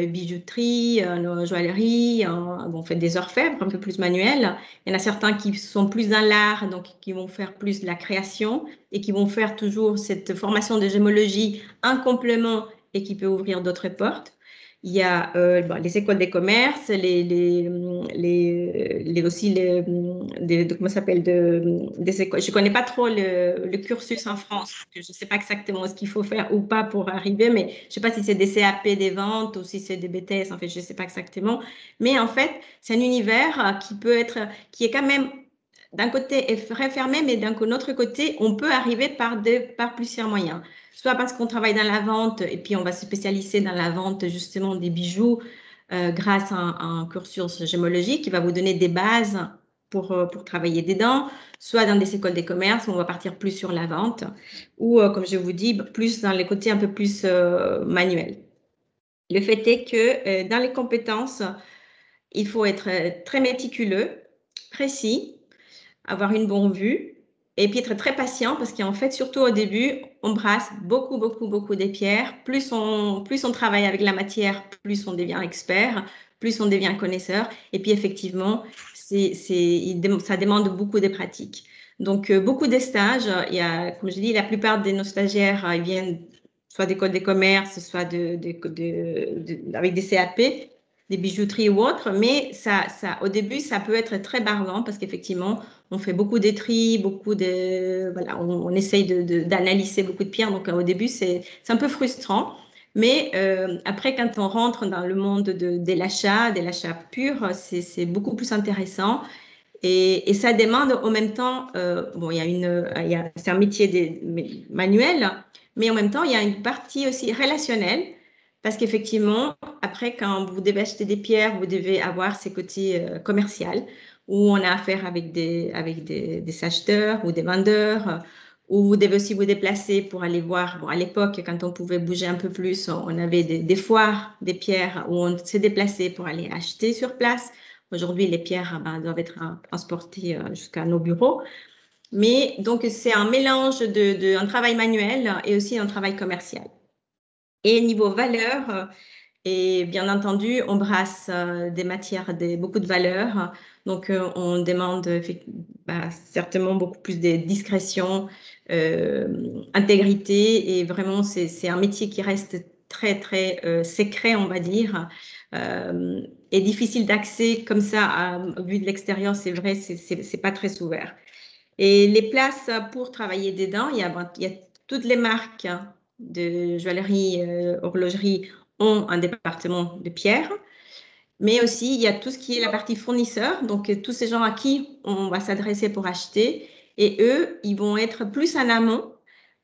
bijouterie, joaillerie, on fait des orfèvres un peu plus manuels. Il y en a certains qui sont plus dans l'art, donc qui vont faire plus de la création et qui vont faire toujours cette formation de gémologie en complément et qui peut ouvrir d'autres portes. Il y a les écoles des commerces, aussi comment ça s'appelle, des écoles. Je ne connais pas trop le cursus en France. Je ne sais pas exactement ce qu'il faut faire ou pas pour arriver, mais je ne sais pas si c'est des CAP des ventes ou si c'est des BTS. En fait, je ne sais pas exactement. Mais en fait, c'est un univers qui est quand même d'un côté est très fermé, mais d'un autre côté, on peut arriver par plusieurs moyens. Soit parce qu'on travaille dans la vente et puis on va se spécialiser dans la vente justement des bijoux grâce à un cursus gémologique qui va vous donner des bases pour travailler dedans, soit dans des écoles de commerce où on va partir plus sur la vente ou, comme je vous dis, plus dans les côtés un peu plus manuels. Le fait est que dans les compétences, il faut être très méticuleux, précis, avoir une bonne vue, Et puis être très patient parce qu'en fait, surtout au début, on brasse beaucoup des pierres. Plus on travaille avec la matière, plus on devient expert, plus on devient connaisseur. Et puis effectivement, ça demande beaucoup de pratiques. Donc, beaucoup de stages. Il y a, comme je dis, la plupart de nos stagiaires, ils viennent soit d'écoles de commerce, soit avec des CAP, des bijouteries ou autres. Mais au début, ça peut être très barbant parce qu'effectivement, on fait beaucoup d'étris, voilà, on essaye d'analyser beaucoup de pierres. Donc, au début, c'est un peu frustrant. Mais après, quand on rentre dans le monde de l'achat pur, c'est beaucoup plus intéressant. Et ça demande en même temps, bon, c'est un métier manuel, mais en même temps, il y a une partie aussi relationnelle, parce qu'effectivement, après, quand vous devez acheter des pierres, vous devez avoir ces côtés commerciaux, où on a affaire avec des acheteurs ou des vendeurs, où vous devez aussi vous déplacer pour aller voir. Bon, à l'époque, quand on pouvait bouger un peu plus, on avait des foires, des pierres, où on s'est déplacé pour aller acheter sur place. Aujourd'hui, les pierres doivent être transportées jusqu'à nos bureaux. Mais donc, c'est un mélange d'un travail manuel et aussi un travail commercial. Et niveau valeur, et bien entendu, on brasse des matières, beaucoup de valeurs. Donc, on demande certainement beaucoup plus de discrétion, intégrité. Et vraiment, c'est un métier qui reste très secret, on va dire, et difficile d'accès comme ça, vu de l'extérieur, c'est vrai, c'est pas très ouvert. Et les places pour travailler dedans, il y a toutes les marques de joaillerie, horlogerie ont un département de pierre, mais aussi il y a tout ce qui est la partie fournisseur, donc tous ces gens à qui on va s'adresser pour acheter, et eux, ils vont être plus en amont.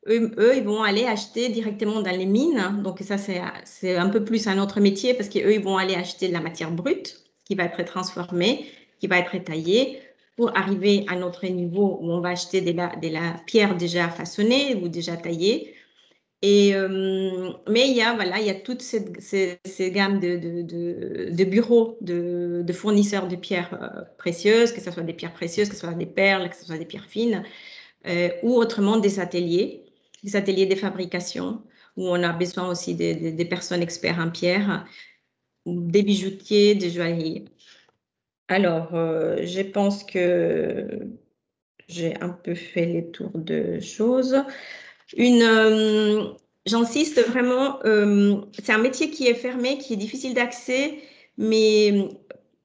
Eux, ils vont aller acheter directement dans les mines, donc ça c'est un peu plus un autre métier parce qu'eux, ils vont aller acheter de la matière brute qui va être transformée, qui va être taillée pour arriver à notre niveau où on va acheter de la pierre déjà façonnée ou déjà taillée. Mais il y a toutes ces gammes de bureaux, de fournisseurs de pierres précieuses, que ce soit des pierres précieuses, que ce soit des perles, que ce soit des pierres fines, ou autrement des ateliers de fabrication, où on a besoin aussi des personnes experts en pierre, des bijoutiers, des joailliers. Alors, je pense que j'ai un peu fait les tours de choses. J'insiste vraiment, c'est un métier qui est fermé, qui est difficile d'accès, mais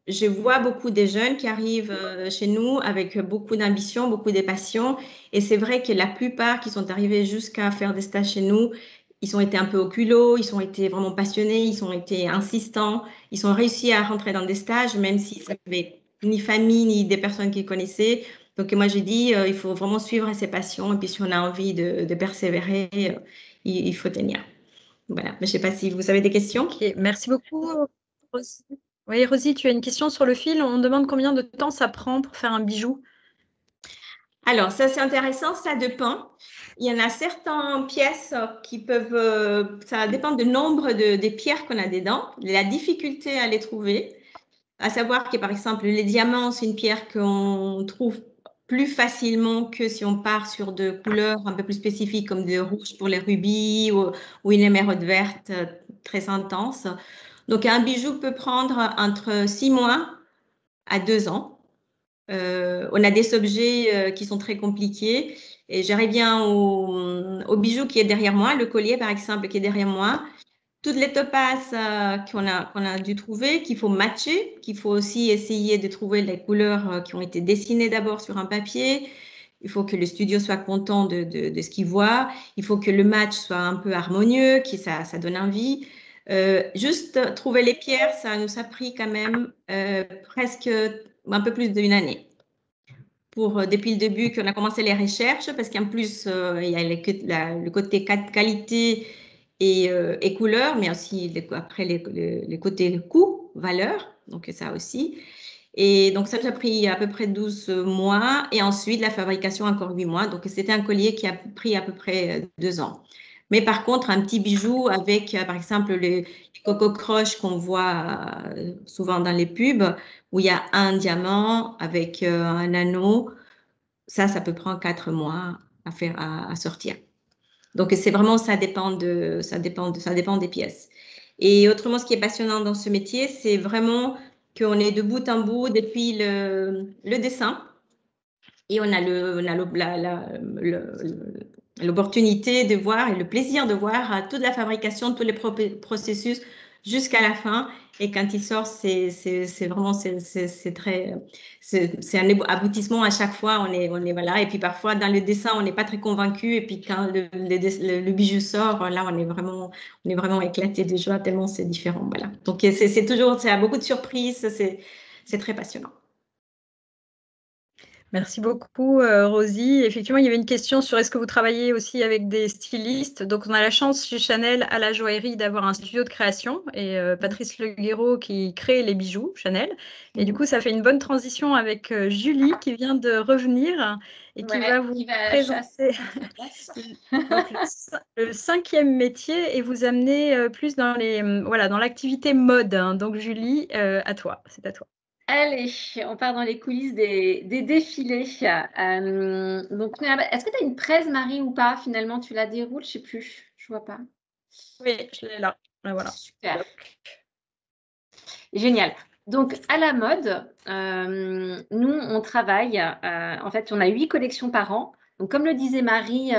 je vois beaucoup de jeunes qui arrivent chez nous avec beaucoup d'ambition, beaucoup de passion. Et c'est vrai que la plupart qui sont arrivés jusqu'à faire des stages chez nous, ils ont été un peu au culot, ils ont été vraiment passionnés, ils ont été insistants, ils ont réussi à rentrer dans des stages, même s'ils n'avaient ni famille, ni des personnes qu'ils connaissaient. Donc, moi, j'ai dit, il faut vraiment suivre ses passions. Et puis, si on a envie de persévérer, il faut tenir. Voilà. Mais je ne sais pas si vous avez des questions. Ok, merci beaucoup, Rosie. Oui, Rosie, tu as une question sur le fil. On demande combien de temps ça prend pour faire un bijou. Alors, ça, c'est intéressant. Ça dépend. Il y en a certaines pièces qui peuvent... ça dépend du nombre des pierres qu'on a dedans, la difficulté à les trouver. À savoir que, par exemple, les diamants, c'est une pierre qu'on trouve plus facilement que si on part sur de couleurs un peu plus spécifiques comme le rouge pour les rubis ou une émeraude verte très intense. Donc, un bijou peut prendre entre 6 mois à 2 ans. On a des objets qui sont très compliqués. Et je reviens au bijou qui est derrière moi, le collier par exemple qui est derrière moi. Toutes les topazes qu'on a dû trouver, qu'il faut matcher, qu'il faut aussi essayer de trouver les couleurs qui ont été dessinées d'abord sur un papier. Il faut que le studio soit content de ce qu'il voit. Il faut que le match soit un peu harmonieux, que ça donne envie. Juste trouver les pierres, ça nous a pris quand même presque un peu plus d'une année. Depuis le début qu'on a commencé les recherches, parce qu'en plus, il y a le côté qualité et couleur, mais aussi après les côtés coût, valeur, donc ça aussi. Et donc ça nous a pris à peu près 12 mois, et ensuite la fabrication encore 8 mois. Donc c'était un collier qui a pris à peu près 2 ans. Mais par contre, un petit bijou avec, par exemple, le Coco Crush qu'on voit souvent dans les pubs, où il y a un diamant avec un anneau, ça peut prendre 4 mois à sortir. Donc, c'est vraiment, ça dépend des pièces. Et autrement, ce qui est passionnant dans ce métier, c'est vraiment qu'on est de bout en bout depuis le dessin. Et on a l'opportunité de voir et le plaisir de voir toute la fabrication, tous les processus jusqu'à la fin. Et quand il sort, c'est vraiment, c'est un aboutissement à chaque fois. On est voilà. Et puis parfois, dans le dessin, on n'est pas très convaincu. Et puis quand le bijou sort, là, on est vraiment éclaté de joie tellement c'est différent. Voilà. Donc, c'est toujours, ça a beaucoup de surprises. C'est très passionnant. Merci beaucoup, Rosie. Effectivement, il y avait une question sur est-ce que vous travaillez aussi avec des stylistes? Donc, on a la chance chez Chanel à la joaillerie d'avoir un studio de création et Patrice Leguero qui crée les bijoux Chanel. Et du coup, ça fait une bonne transition avec Julie qui vient de revenir et qui va vous présenter donc, le 5e métier et vous amener plus dans dans l'activité mode. Hein. Donc, Julie, à toi, c'est à toi. Allez, on part dans les coulisses des défilés. Donc, est-ce que tu as une presse, Marie, ou pas? Finalement, tu la déroules? Je ne sais plus. Je ne vois pas. Oui, je l'ai là. La voilà. Super. Génial. Donc, à la mode, nous, on travaille. En fait, on a 8 collections par an. Donc, comme le disait Marie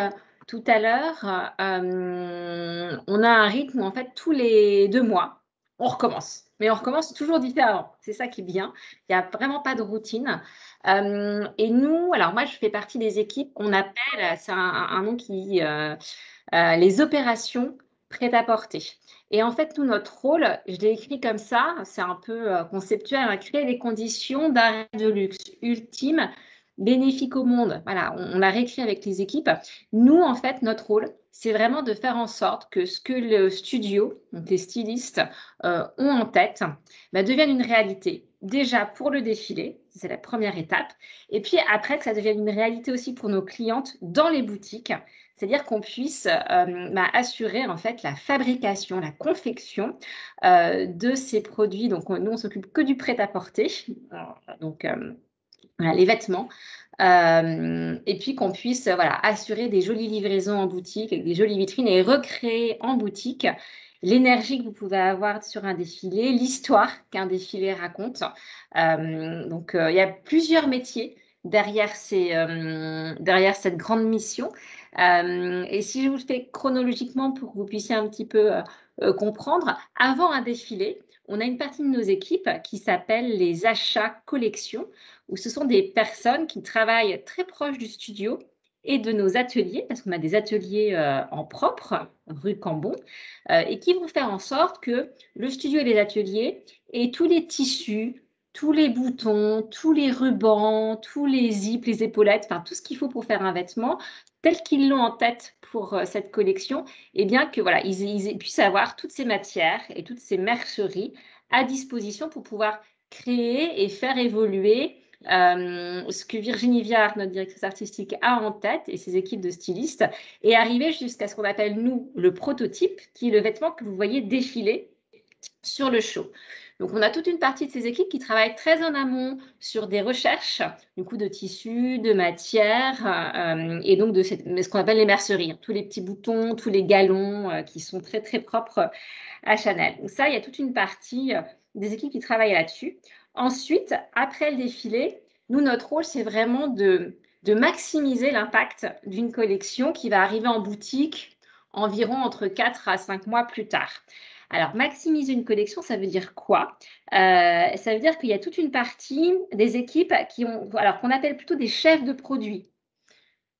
tout à l'heure, on a un rythme où, en fait, tous les 2 mois, on recommence. Mais on recommence toujours différemment. C'est ça qui est bien. Il n'y a vraiment pas de routine. Et nous, alors moi, je fais partie des équipes qu'on appelle, c'est un nom qui les opérations prêt-à-porter. Et en fait, nous, notre rôle, je l'ai écrit comme ça, c'est un peu conceptuel, à créer les conditions d'arrêt de luxe ultime, bénéfique au monde. Voilà, on a réécrit avec les équipes. Nous, en fait, notre rôle, c'est vraiment de faire en sorte que ce que le studio, donc les stylistes, ont en tête, devienne une réalité. Déjà pour le défilé, c'est la première étape. Et puis après, que ça devienne une réalité aussi pour nos clientes dans les boutiques. C'est-à-dire qu'on puisse assurer en fait la fabrication, la confection de ces produits. Donc, nous, on s'occupe que du prêt-à-porter, donc voilà, les vêtements. Et puis qu'on puisse assurer des jolies livraisons en boutique, avec des jolies vitrines et recréer en boutique l'énergie que vous pouvez avoir sur un défilé, l'histoire qu'un défilé raconte. Donc, il y a plusieurs métiers derrière cette grande mission. Et si je vous le fais chronologiquement pour que vous puissiez un petit peu comprendre, avant un défilé, on a une partie de nos équipes qui s'appelle les achats collections, où ce sont des personnes qui travaillent très proches du studio et de nos ateliers, parce qu'on a des ateliers en propre, rue Cambon, et qui vont faire en sorte que le studio et les ateliers aient tous les tissus, tous les boutons, tous les rubans, tous les zips, les épaulettes, enfin tout ce qu'il faut pour faire un vêtement, tel qu'ils l'ont en tête pour cette collection, et bien que voilà, ils puissent avoir toutes ces matières et toutes ces merceries à disposition pour pouvoir créer et faire évoluer ce que Virginie Viard, notre directrice artistique, a en tête et ses équipes de stylistes, et arriver jusqu'à ce qu'on appelle, nous, le prototype, qui est le vêtement que vous voyez défiler sur le show. Donc, on a toute une partie de ces équipes qui travaillent très en amont sur des recherches, du coup, de tissus, de matières, et donc de ce qu'on appelle les merceries, tous les petits boutons, tous les galons qui sont très, très propres à Chanel. Donc ça, il y a toute une partie des équipes qui travaillent là-dessus. Ensuite, après le défilé, nous, notre rôle, c'est vraiment de maximiser l'impact d'une collection qui va arriver en boutique environ entre 4 à 5 mois plus tard. Alors, maximiser une collection, ça veut dire quoi? Ça veut dire qu'il y a toute une partie des équipes qu'on appelle plutôt des chefs de produits.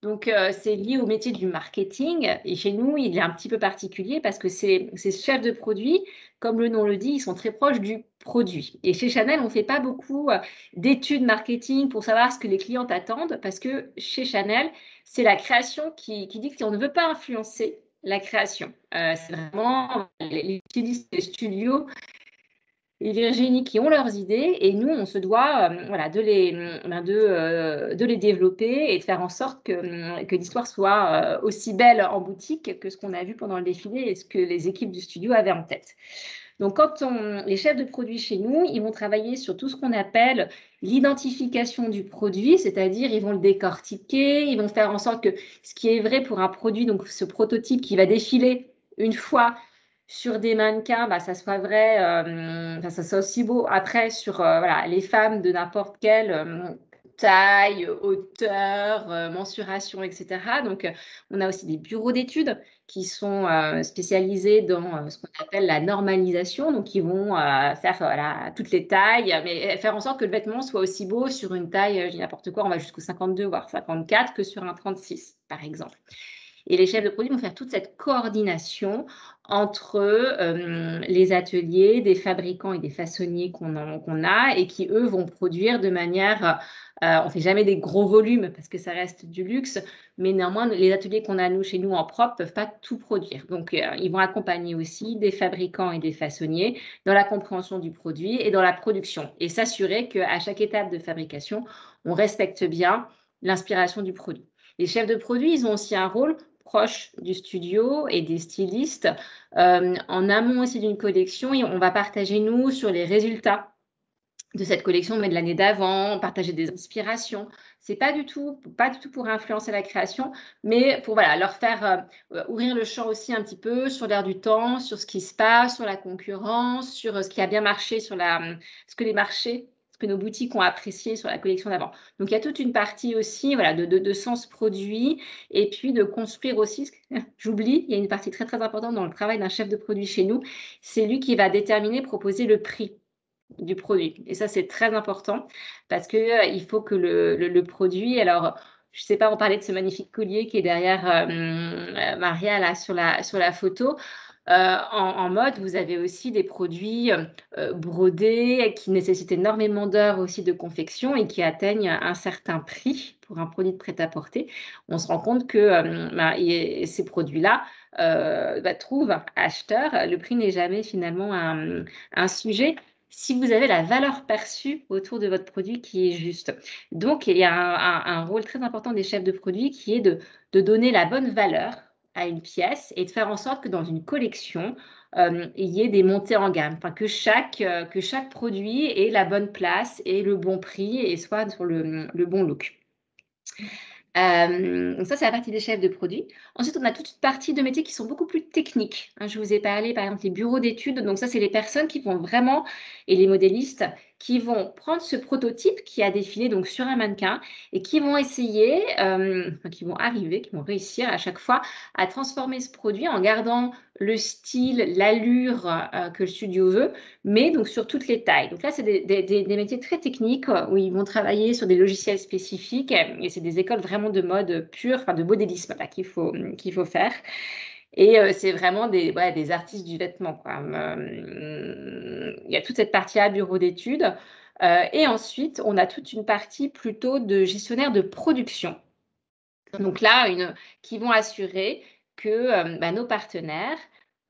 Donc, c'est lié au métier du marketing. Et chez nous, il est un petit peu particulier parce que ces chefs de produits, comme le nom le dit, ils sont très proches du produit. Et chez Chanel, on ne fait pas beaucoup d'études marketing pour savoir ce que les clientes attendent parce que chez Chanel, c'est la création qui dit qu'on ne veut pas influencer la création. C'est vraiment les stylistes des studios et Virginie qui ont leurs idées et nous, on se doit de les développer et de faire en sorte que l'histoire soit aussi belle en boutique que ce qu'on a vu pendant le défilé et ce que les équipes du studio avaient en tête. Donc, les chefs de produits chez nous, ils vont travailler sur tout ce qu'on appelle l'identification du produit, c'est-à-dire ils vont le décortiquer, ils vont faire en sorte que ce qui est vrai pour un produit, donc ce prototype qui va défiler une fois sur des mannequins, ça soit vrai, ça soit aussi beau après sur voilà, les femmes de n'importe quelle taille, hauteur, mensuration, etc. Donc, on a aussi des bureaux d'études qui sont spécialisés dans ce qu'on appelle la normalisation. Donc, ils vont faire voilà, toutes les tailles, mais faire en sorte que le vêtement soit aussi beau sur une taille, je dis n'importe quoi, on va jusqu'au 52, voire 54, que sur un 36, par exemple. Et les chefs de produit vont faire toute cette coordination entre les ateliers des fabricants et des façonniers qu'on a et qui, eux, vont produire de manière… on ne fait jamais des gros volumes parce que ça reste du luxe, mais néanmoins, les ateliers qu'on a chez nous en propre ne peuvent pas tout produire. Donc, ils vont accompagner aussi des fabricants et des façonniers dans la compréhension du produit et dans la production et s'assurer qu'à chaque étape de fabrication, on respecte bien l'inspiration du produit. Les chefs de produit, ils ont aussi un rôle proche du studio et des stylistes. En amont aussi d'une collection, on va partager, nous, sur les résultats de cette collection, mais de l'année d'avant, partager des inspirations. C'est pas du tout pour influencer la création, mais pour voilà, leur faire ouvrir le champ aussi un petit peu sur l'air du temps, sur ce qui se passe, sur la concurrence, sur ce qui a bien marché, sur ce que les marchés, ce que nos boutiques ont apprécié sur la collection d'avant. Donc, il y a toute une partie aussi voilà, de sens produit et puis de construire aussi, j'oublie, il y a une partie très, très importante dans le travail d'un chef de produit chez nous, c'est lui qui va déterminer, proposer le prix du produit. Et ça, c'est très important parce qu'il faut que le produit… Alors, je ne sais pas, on parlait de ce magnifique collier qui est derrière Maria là, sur la photo. En mode, vous avez aussi des produits brodés qui nécessitent énormément d'heures aussi de confection et qui atteignent un certain prix pour un produit de prêt-à-porter. On se rend compte que ces produits-là trouvent acheteurs. Le prix n'est jamais finalement un sujet si vous avez la valeur perçue autour de votre produit qui est juste. Donc, il y a un rôle très important des chefs de produit qui est de donner la bonne valeur à une pièce et de faire en sorte que dans une collection, il y ait des montées en gamme, enfin, que chaque produit ait la bonne place et le bon prix et soit sur le bon look. Donc ça, c'est la partie des chefs de produits. Ensuite, on a toute une partie de métiers qui sont beaucoup plus techniques. Je vous ai parlé, par exemple, des bureaux d'études. Donc ça, c'est les personnes qui vont vraiment, et les modélistes, qui vont prendre ce prototype qui a défilé donc sur un mannequin et qui vont essayer, qui vont réussir à chaque fois à transformer ce produit en gardant le style, l'allure que le studio veut, mais donc sur toutes les tailles. Donc là, c'est des métiers très techniques où ils vont travailler sur des logiciels spécifiques et c'est des écoles vraiment de mode pure, enfin de modélisme qu'il faut faire. Et c'est vraiment des artistes du vêtement, quoi. Il y a toute cette partie-là, bureau d'études. Et ensuite, on a toute une partie plutôt de gestionnaire de production. Donc là, qui vont assurer que nos partenaires,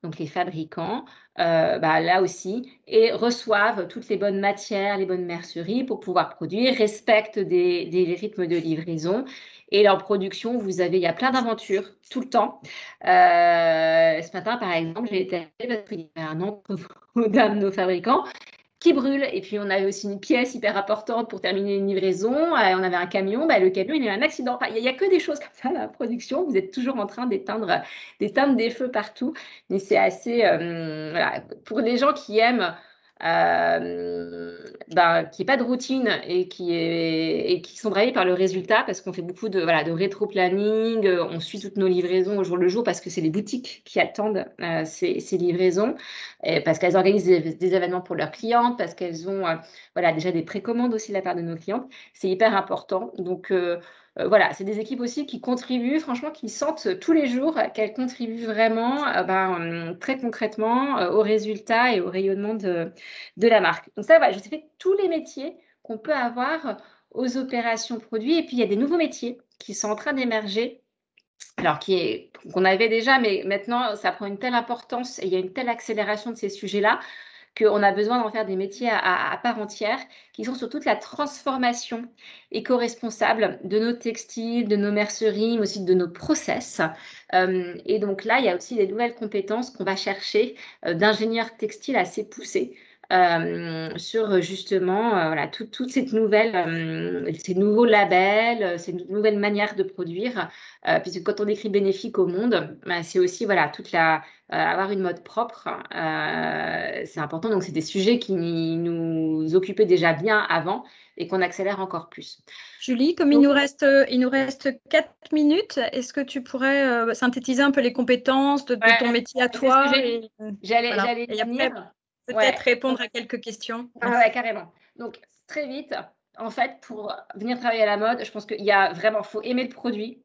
donc les fabricants, là aussi, reçoivent toutes les bonnes matières, les bonnes merceries pour pouvoir produire, respectent des rythmes de livraison. Et leur production, il y a plein d'aventures tout le temps. Ce matin, par exemple, j'ai été appelée parce qu'il y avait un entrepôt d'un de nos fabricants qui brûle. Et puis, on avait aussi une pièce hyper importante pour terminer une livraison. On avait un camion. Le camion, il y a eu un accident. Enfin, il n'y a que des choses comme ça, la production. Vous êtes toujours en train d'éteindre des feux partout. Mais c'est assez… voilà. Pour les gens qui aiment… qui n'est pas de routine et qui sont drivés par le résultat parce qu'on fait beaucoup de rétro-planning, on suit toutes nos livraisons au jour le jour parce que c'est les boutiques qui attendent ces livraisons, parce qu'elles organisent des événements pour leurs clientes, parce qu'elles ont déjà des précommandes aussi de la part de nos clientes. C'est hyper important. Donc, c'est des équipes aussi qui contribuent, franchement, qui sentent tous les jours qu'elles contribuent vraiment très concrètement au résultat et au rayonnement de la marque. Donc ça, je vous ai fait tous les métiers qu'on peut avoir aux opérations produits. Et puis, il y a des nouveaux métiers qui sont en train d'émerger. Alors, qu'on avait déjà, mais maintenant, ça prend une telle importance et il y a une telle accélération de ces sujets-là qu'on a besoin d'en faire des métiers à part entière, qui sont sur toute la transformation éco-responsable de nos textiles, de nos merceries, mais aussi de nos process. Et donc là, il y a aussi des nouvelles compétences qu'on va chercher d'ingénieurs textiles assez poussés. Sur justement voilà, toutes ces ces nouveaux labels, ces nouvelles manières de produire, puisque quand on écrit bénéfique au monde, bah, c'est aussi voilà, avoir une mode propre, c'est important. Donc, c'est des sujets qui nous occupaient déjà bien avant et qu'on accélère encore plus. Julie, comme il nous reste 4 minutes, est-ce que tu pourrais synthétiser un peu les compétences de ton métier à toi J'allais et après peut-être répondre à quelques questions. Ouais, carrément. Donc, très vite, en fait, pour venir travailler à la mode, je pense qu'il y a vraiment, faut aimer le produit.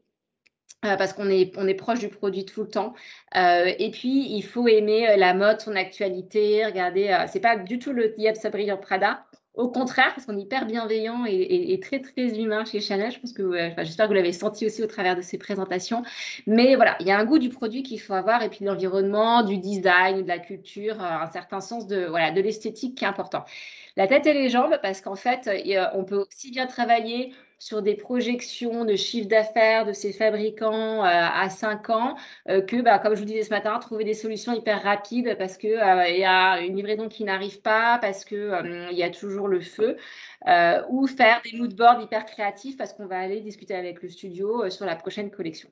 Parce qu'on est proche du produit tout le temps. Et puis, il faut aimer la mode, son actualité. Regardez, c'est pas du tout le Yves Saint Laurent Prada. Au contraire, parce qu'on est hyper bienveillant et très, très humain chez Chanel. Je pense que, j'espère que vous l'avez senti aussi au travers de ces présentations. Mais voilà, il y a un goût du produit qu'il faut avoir et puis de l'environnement, du design, de la culture, un certain sens de l'esthétique qui est important. La tête et les jambes, parce qu'en fait, on peut aussi bien travailler sur des projections de chiffre d'affaires de ces fabricants à 5 ans que, comme je vous disais ce matin, trouver des solutions hyper rapides parce qu'il y a une livraison qui n'arrive pas, parce qu'il y a toujours le feu, ou faire des moodboards hyper créatifs parce qu'on va aller discuter avec le studio sur la prochaine collection.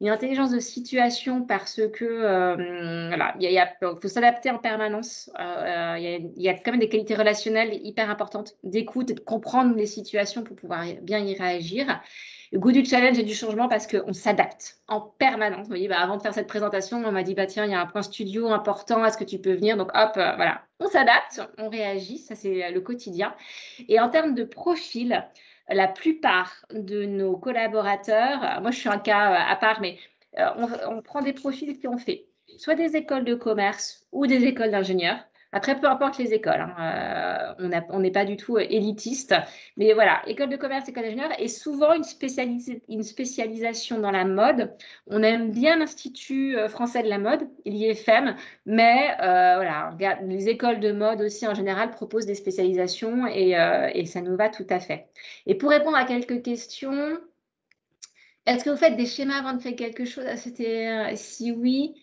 Une intelligence de situation parce que voilà, faut s'adapter en permanence. Il y a quand même des qualités relationnelles hyper importantes d'écoute et de comprendre les situations pour pouvoir bien y réagir. Le goût du challenge et du changement parce qu'on s'adapte en permanence. Vous voyez, avant de faire cette présentation, on m'a dit tiens, il y a un point studio important, est-ce que tu peux venir? Donc hop, voilà, on s'adapte, on réagit, ça c'est le quotidien. Et en termes de profil, la plupart de nos collaborateurs, moi je suis un cas à part, mais on prend des profils qui ont fait soit des écoles de commerce ou des écoles d'ingénieurs. Après, peu importe les écoles, hein, on n'est pas du tout élitiste, mais voilà, école de commerce, école d'ingénieur, et souvent une spécialisation dans la mode. On aime bien l'Institut français de la mode, l'IFM, mais voilà, les écoles de mode aussi en général proposent des spécialisations et ça nous va tout à fait. Et pour répondre à quelques questions, est-ce que vous faites des schémas avant de faire quelque chose? C'était si oui,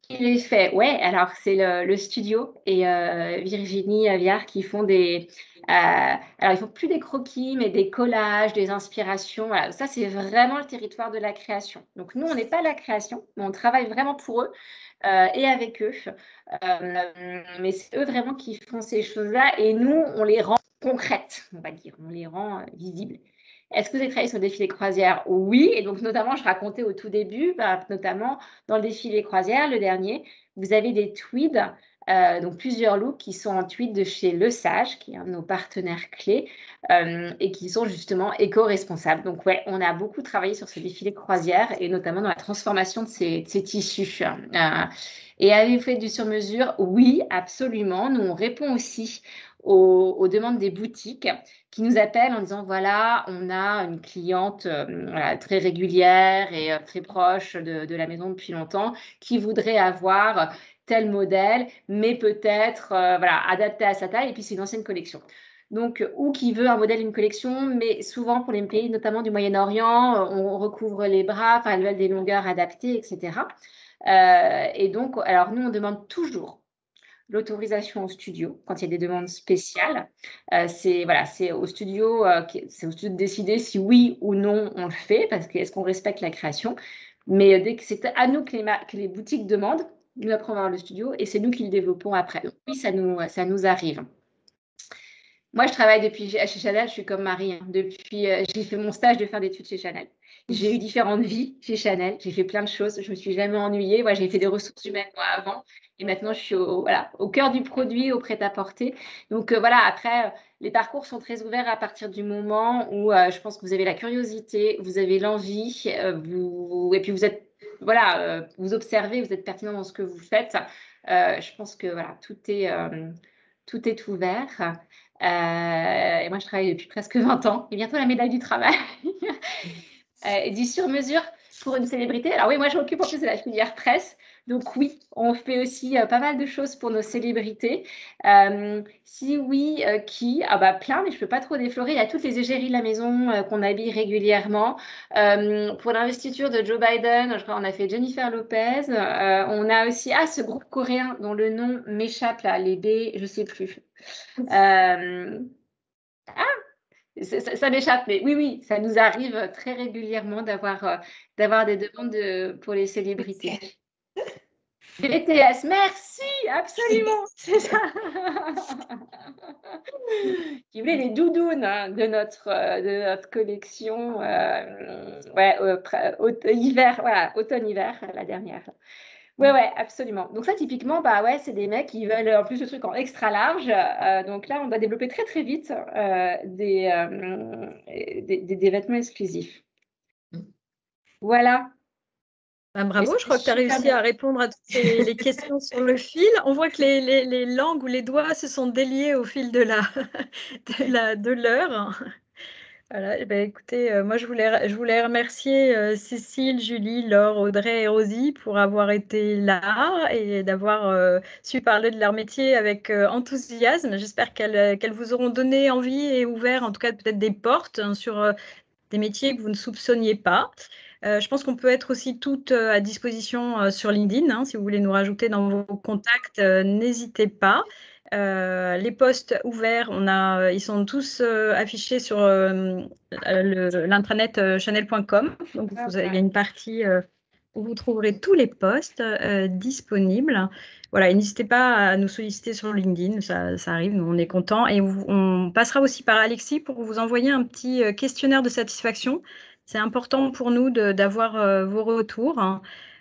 qui les fait? Ouais, alors c'est le studio et Virginie Aviard qui font alors ils font plus des croquis, mais des collages, des inspirations. Voilà, ça c'est vraiment le territoire de la création. Donc nous, on n'est pas la création, mais on travaille vraiment pour eux et avec eux. Mais c'est eux vraiment qui font ces choses-là et nous, on les rend concrètes, on va dire, on les rend visibles. Est-ce que vous avez travaillé sur le défilé croisière? Oui, et donc notamment, je racontais au tout début, notamment dans le défilé croisière, le dernier, vous avez des tweeds, donc plusieurs looks qui sont en tweed de chez Le Sage, qui est un de nos partenaires clés, et qui sont justement éco-responsables. Donc ouais, on a beaucoup travaillé sur ce défilé croisière et notamment dans la transformation de ces tissus. Et avez-vous fait du sur-mesure? Oui, absolument. Nous, on répond aussi aux demandes des boutiques qui nous appellent en disant voilà, on a une cliente très régulière et très proche de la maison depuis longtemps qui voudrait avoir tel modèle, mais peut-être adapté à sa taille, et puis c'est une ancienne collection. Donc, ou qui veut un modèle, une collection, mais souvent pour les pays, notamment du Moyen-Orient, on recouvre les bras, elles veulent des longueurs adaptées, etc. Et donc, alors nous, on demande toujours l'autorisation au studio quand il y a des demandes spéciales. C'est au studio de décider si oui ou non on le fait, parce que est-ce qu'on respecte la création. Mais dès que c'est à nous que les boutiques demandent, nous après on va voir le studio et c'est nous qui le développons après. Donc oui, ça nous arrive. Moi, je travaille chez Chanel, je suis comme Marie. Depuis, j'ai fait mon stage de fin d'études chez Chanel. J'ai eu différentes vies chez Chanel. J'ai fait plein de choses. Je ne me suis jamais ennuyée. J'ai fait des ressources humaines moi avant. Et maintenant, je suis au cœur du produit, au prêt-à-porter. Donc après, les parcours sont très ouverts à partir du moment où je pense que vous avez la curiosité, vous avez l'envie, et puis vous êtes, vous observez, vous êtes pertinent dans ce que vous faites. Je pense que tout est ouvert. Et moi, je travaille depuis presque 20 ans. Et bientôt la médaille du travail. Et du sur-mesure, pour une célébrité. Alors oui, moi je m'occupe en plus de la filière presse. Donc oui, on fait aussi pas mal de choses pour nos célébrités. Si oui, qui? Ah bah plein, mais je peux pas trop déflorer. Il y a toutes les égéries de la maison qu'on habille régulièrement. Pour l'investiture de Joe Biden, je crois on a fait Jennifer Lopez. On a aussi ce groupe coréen dont le nom m'échappe là, les B, je sais plus. Ça m'échappe, mais oui, ça nous arrive très régulièrement d'avoir des demandes pour les célébrités. BTS, merci, absolument, c'est ça. Qui voulait les doudounes de notre collection, hiver, voilà, automne-hiver, la dernière. Ouais, absolument. Donc ça, typiquement, c'est des mecs qui veulent en plus le truc en extra large. Donc là, on doit développer très, très vite des vêtements exclusifs. Voilà. Bravo, je crois que tu as réussi à répondre à toutes les questions sur le fil. On voit que les langues ou les doigts se sont déliés au fil de l'heure. Voilà, écoutez, moi je voulais remercier Cécile, Julie, Laure, Audrey et Rosie pour avoir été là et d'avoir su parler de leur métier avec enthousiasme. J'espère qu'elles vous auront donné envie et ouvert en tout cas peut-être des portes sur des métiers que vous ne soupçonniez pas. Je pense qu'on peut être aussi toutes à disposition sur LinkedIn. Si vous voulez nous rajouter dans vos contacts, n'hésitez pas. Les postes ouverts, ils sont tous affichés sur l'intranet chanel.com. Donc, il y a une partie où vous trouverez tous les postes disponibles. Voilà, n'hésitez pas à nous solliciter sur LinkedIn, ça arrive, nous on est contents. Et on passera aussi par Alexis pour vous envoyer un petit questionnaire de satisfaction. C'est important pour nous d'avoir vos retours.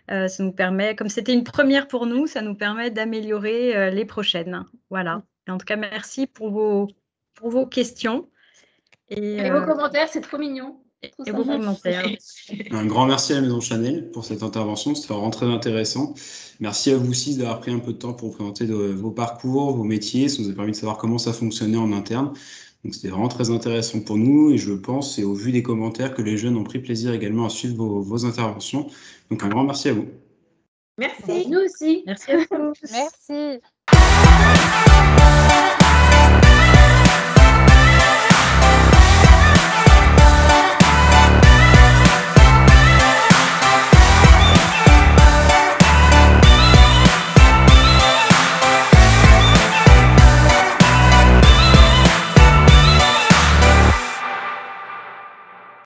Ça nous permet, comme c'était une première pour nous, ça nous permet d'améliorer les prochaines. Voilà. Et en tout cas, merci pour vos questions. Et vos commentaires, c'est trop mignon. Et vos commentaires. Un grand merci à la Maison Chanel pour cette intervention, c'était vraiment très intéressant. Merci à vous aussi d'avoir pris un peu de temps pour présenter vos parcours, vos métiers, ça nous a permis de savoir comment ça fonctionnait en interne. Donc c'était vraiment très intéressant pour nous et je pense, et au vu des commentaires, que les jeunes ont pris plaisir également à suivre vos interventions. Donc un grand merci à vous. Merci. Nous aussi. Merci à tous. Merci.